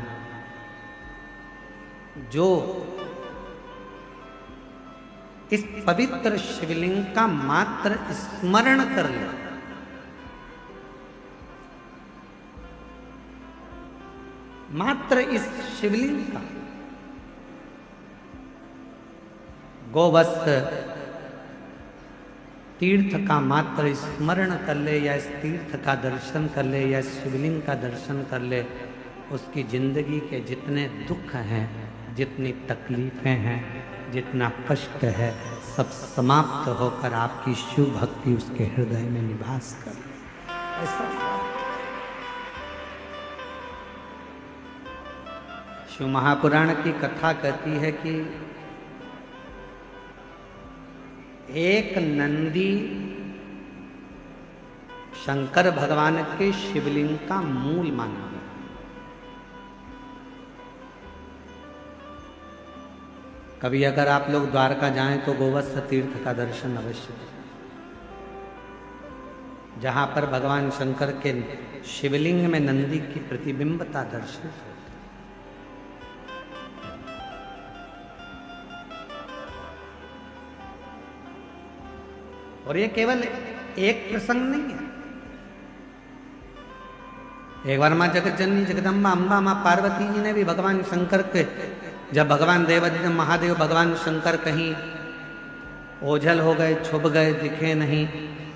जो इस पवित्र शिवलिंग का मात्र स्मरण कर ले, मात्र इस शिवलिंग का गोवत्स तीर्थ का मात्र स्मरण कर ले, या इस तीर्थ का दर्शन कर ले, या इस शिवलिंग का दर्शन कर ले, उसकी जिंदगी के जितने दुख हैं, जितनी तकलीफें हैं, जितना कष्ट है, सब समाप्त होकर आपकी शिव भक्ति उसके हृदय में निवास कर। ऐसा शिव महापुराण की कथा कहती है कि एक नंदी शंकर भगवान के शिवलिंग का मूल माना गया। कभी अगर आप लोग द्वारका जाएं तो गोवत्स तीर्थ का दर्शन अवश्य करें, जहां पर भगवान शंकर के शिवलिंग में नंदी की प्रतिबिंबता दर्शित होती। और ये केवल एक प्रसंग नहीं है। एक बार मां जगत जननी जगदम्बा अम्बा मां पार्वती जी ने भी भगवान शंकर के, जब भगवान देवाधिदेव महादेव भगवान शंकर कहीं ओझल हो गए, छुप गए, दिखे नहीं,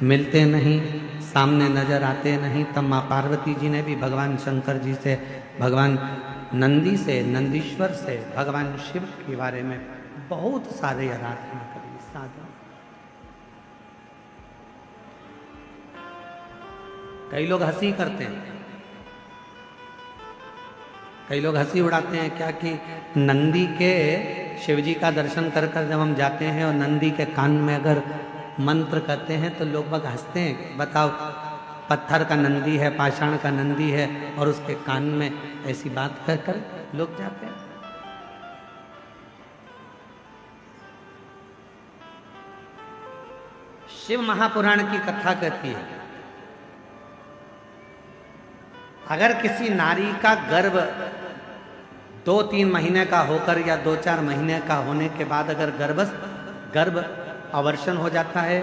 मिलते नहीं, सामने नजर आते नहीं, तब मां पार्वती जी ने भी भगवान शंकर जी से, भगवान नंदी से, नंदीश्वर से, भगवान शिव के बारे में बहुत सारे आराधना करी, साधना। कई लोग हंसी करते हैं, कई लोग हंसी उड़ाते हैं क्या कि नंदी के शिवजी का दर्शन कर कर जब हम जाते हैं और नंदी के कान में अगर मंत्र कहते हैं तो लोग बाग हंसते हैं। बताओ, पत्थर का नंदी है, पाषाण का नंदी है, और उसके कान में ऐसी बात कह कर लोग जाते हैं। शिव महापुराण की कथा कहती है, अगर किसी नारी का गर्भ 2-3 महीने का होकर या 2-4 महीने का होने के बाद अगर गर्भ अवर्षण हो जाता है,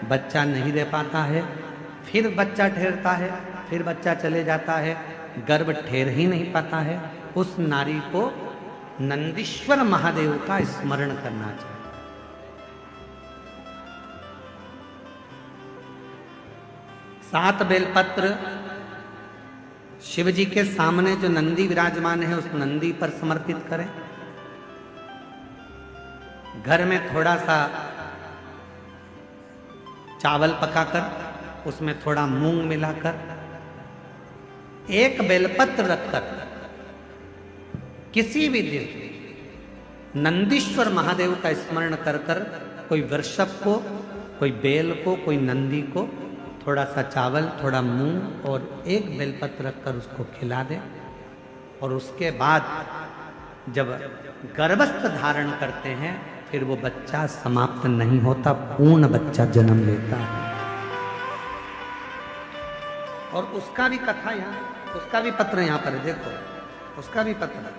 बच्चा नहीं दे पाता है, फिर बच्चा ठहरता है, फिर बच्चा चले जाता है, गर्भ ठहर ही नहीं पाता है, उस नारी को नंदीश्वर महादेव का स्मरण करना चाहिए। सात बेलपत्र शिव जी के सामने जो नंदी विराजमान है उस नंदी पर समर्पित करें। घर में थोड़ा सा चावल पकाकर उसमें थोड़ा मूंग मिलाकर एक बेलपत्र रखकर किसी भी दिन नंदीश्वर महादेव का स्मरण कर कर कोई वृषभ को, कोई बेल को, कोई नंदी को थोड़ा सा चावल, थोड़ा मूंग और एक बेलपत्र रखकर उसको खिला दे। और उसके बाद जब गर्भस्थ धारण करते हैं फिर वो बच्चा समाप्त नहीं होता, पूर्ण बच्चा जन्म लेता है। और उसका भी कथा यहाँ, उसका भी पत्र यहाँ पर है, देखो उसका भी पत्र।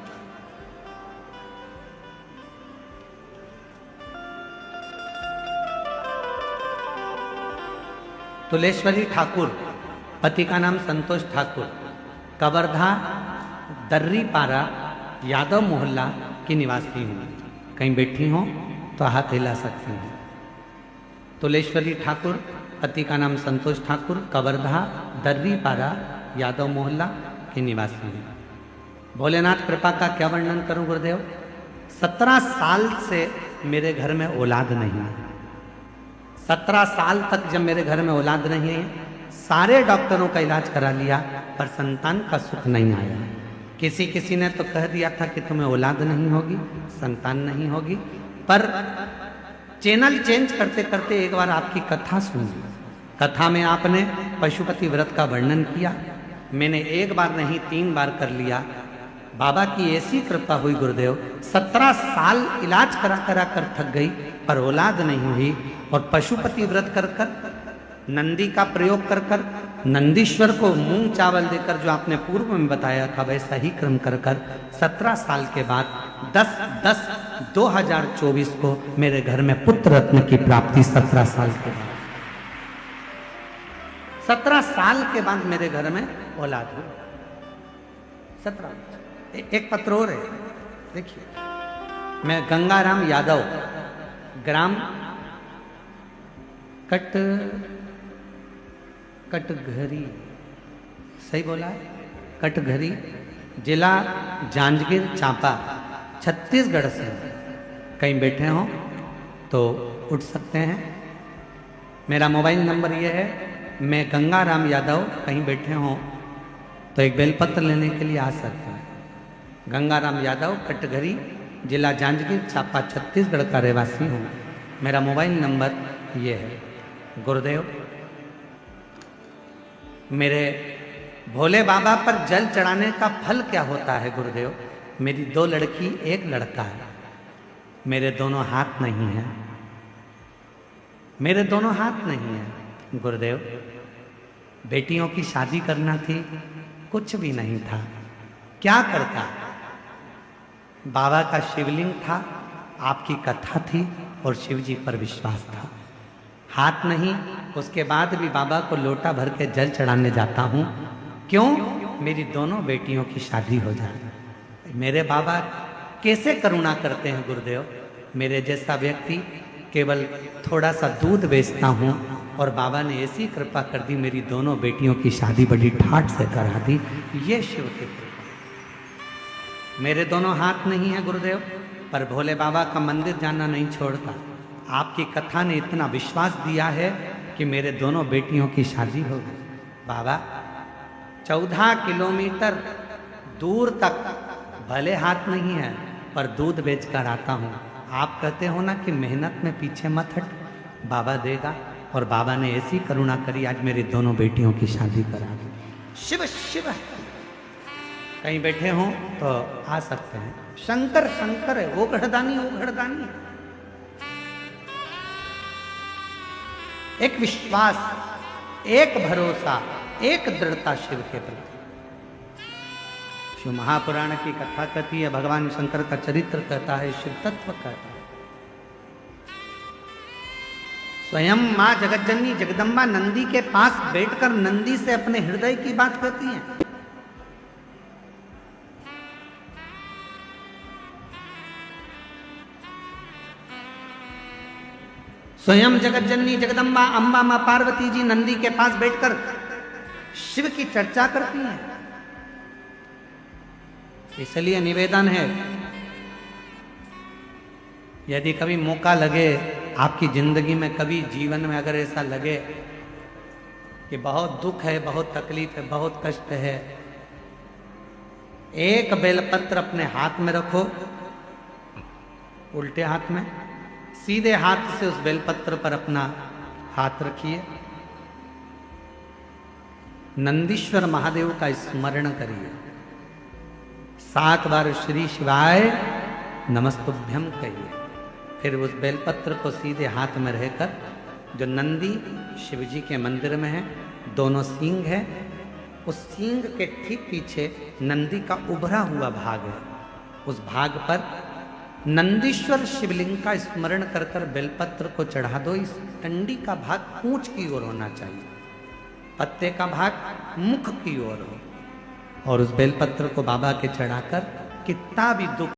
तुलेश्वरी ठाकुर, पति का नाम संतोष ठाकुर, कवर्धा दर्रीपारा यादव मोहल्ला की निवासी हूँ। कहीं बैठी हो तो हाथ हिला सकती हूँ। तुलेश्वरी ठाकुर, पति का नाम संतोष ठाकुर, कवर्धा दर्रीपारा यादव मोहल्ला की निवासी हूँ। भोलेनाथ कृपा का क्या वर्णन करूं गुरुदेव। 17 साल से मेरे घर में औलाद नहीं है। 17 साल तक जब मेरे घर में औलाद नहीं है, सारे डॉक्टरों का इलाज करा लिया पर संतान का सुख नहीं आया। किसी ने तो कह दिया था कि तुम्हें औलाद नहीं होगी, संतान नहीं होगी। पर चैनल चेंज करते करते एक बार आपकी कथा सुनी। कथा में आपने पशुपति व्रत का वर्णन किया। मैंने एक बार नहीं 3 बार कर लिया। बाबा की ऐसी कृपा हुई गुरुदेव, 17 साल इलाज करा करा कर थक गई पर औलाद नहीं हुई। और पशुपति व्रत कर कर, नंदी का प्रयोग कर कर, नंदीश्वर को मूंग चावल देकर जो आपने पूर्व में बताया था वैसा ही क्रम कर कर 17 साल के बाद 10/10/2024 को मेरे घर में पुत्र रत्न की प्राप्ति। 17 साल के बाद, 17 साल के बाद मेरे घर में औलाद हुई। 17। एक पत्र और है, देखिए। मैं गंगाराम यादव, ग्राम कटघरी, सही बोला है, कटघरी, जिला जांजगीर चांपा, छत्तीसगढ़ से। कहीं बैठे हो तो उठ सकते हैं। मेरा मोबाइल नंबर ये है। मैं गंगाराम यादव, कहीं बैठे हो तो एक बेलपत्र लेने के लिए आ सकते हैं। गंगाराम यादव, कटघरी, जिला जांजगीर चांपा, छत्तीसगढ़ का रहवासी हूँ। मेरा मोबाइल नंबर ये है। गुरुदेव, मेरे भोले बाबा पर जल चढ़ाने का फल क्या होता है गुरुदेव। मेरी 2 लड़की 1 लड़का है। मेरे दोनों हाथ नहीं हैं, मेरे दोनों हाथ नहीं हैं गुरुदेव। बेटियों की शादी करना थी, कुछ भी नहीं था। क्या करता। बाबा का शिवलिंग था, आपकी कथा थी और शिव जी पर विश्वास था। हाथ नहीं, उसके बाद भी बाबा को लोटा भर के जल चढ़ाने जाता हूँ। क्यों? मेरी दोनों बेटियों की शादी हो जाए। मेरे बाबा कैसे करुणा करते हैं गुरुदेव। मेरे जैसा व्यक्ति केवल थोड़ा सा दूध बेचता हूँ और बाबा ने ऐसी कृपा कर दी, मेरी दोनों बेटियों की शादी बड़ी ठाठ से करा दी। ये शिव की कृपा। मेरे दोनों हाथ नहीं है गुरुदेव, पर भोले बाबा का मंदिर जाना नहीं छोड़ता। आपकी कथा ने इतना विश्वास दिया है कि मेरे दोनों बेटियों की शादी हो गई। बाबा 14 किलोमीटर दूर तक भले हाथ नहीं है पर दूध बेचकर आता हूँ। आप कहते हो ना कि मेहनत में पीछे मत हट, बाबा देगा। और बाबा ने ऐसी करुणा करी, आज मेरी दोनों बेटियों की शादी करा दी। शिव शिव। कहीं बैठे हों तो आ सकते हैं। शंकर शंकर है, वो घड़दानी, वो घड़दानी। एक विश्वास, एक भरोसा, एक दृढ़ता शिव के प्रति। शिव महापुराण की कथा कहती है, भगवान शंकर का चरित्र कहता है, शिव तत्व कहता है। स्वयं मां जगज्जननी जगदम्बा नंदी के पास बैठकर नंदी से अपने हृदय की बात कहती हैं। स्वयं जगत जननी जगदम्बा अम्बा मां पार्वती जी नंदी के पास बैठकर शिव की चर्चा करती हैं। इसलिए निवेदन है, यदि कभी मौका लगे आपकी जिंदगी में, कभी जीवन में अगर ऐसा लगे कि बहुत दुख है, बहुत तकलीफ है, बहुत कष्ट है, एक बेलपत्र अपने हाथ में रखो, उल्टे हाथ में, सीधे हाथ से उस बेलपत्र पर अपना हाथ रखिए, नंदीश्वर महादेव का स्मरण करिए, 7 बार श्री शिवाय नमस्तुभ्यम कहिए। फिर उस बेलपत्र को सीधे हाथ में रहकर, जो नंदी शिवजी के मंदिर में है, दोनों सींग है, उस सींग के ठीक पीछे नंदी का उभरा हुआ भाग है, उस भाग पर नंदीश्वर शिवलिंग का स्मरण कर कर बेलपत्र को चढ़ा दो। इस डंडी का भाग पूंछ की ओर होना चाहिए, पत्ते का भाग मुख की ओर हो, और उस बेलपत्र को बाबा के चढ़ाकर कितना भी दुख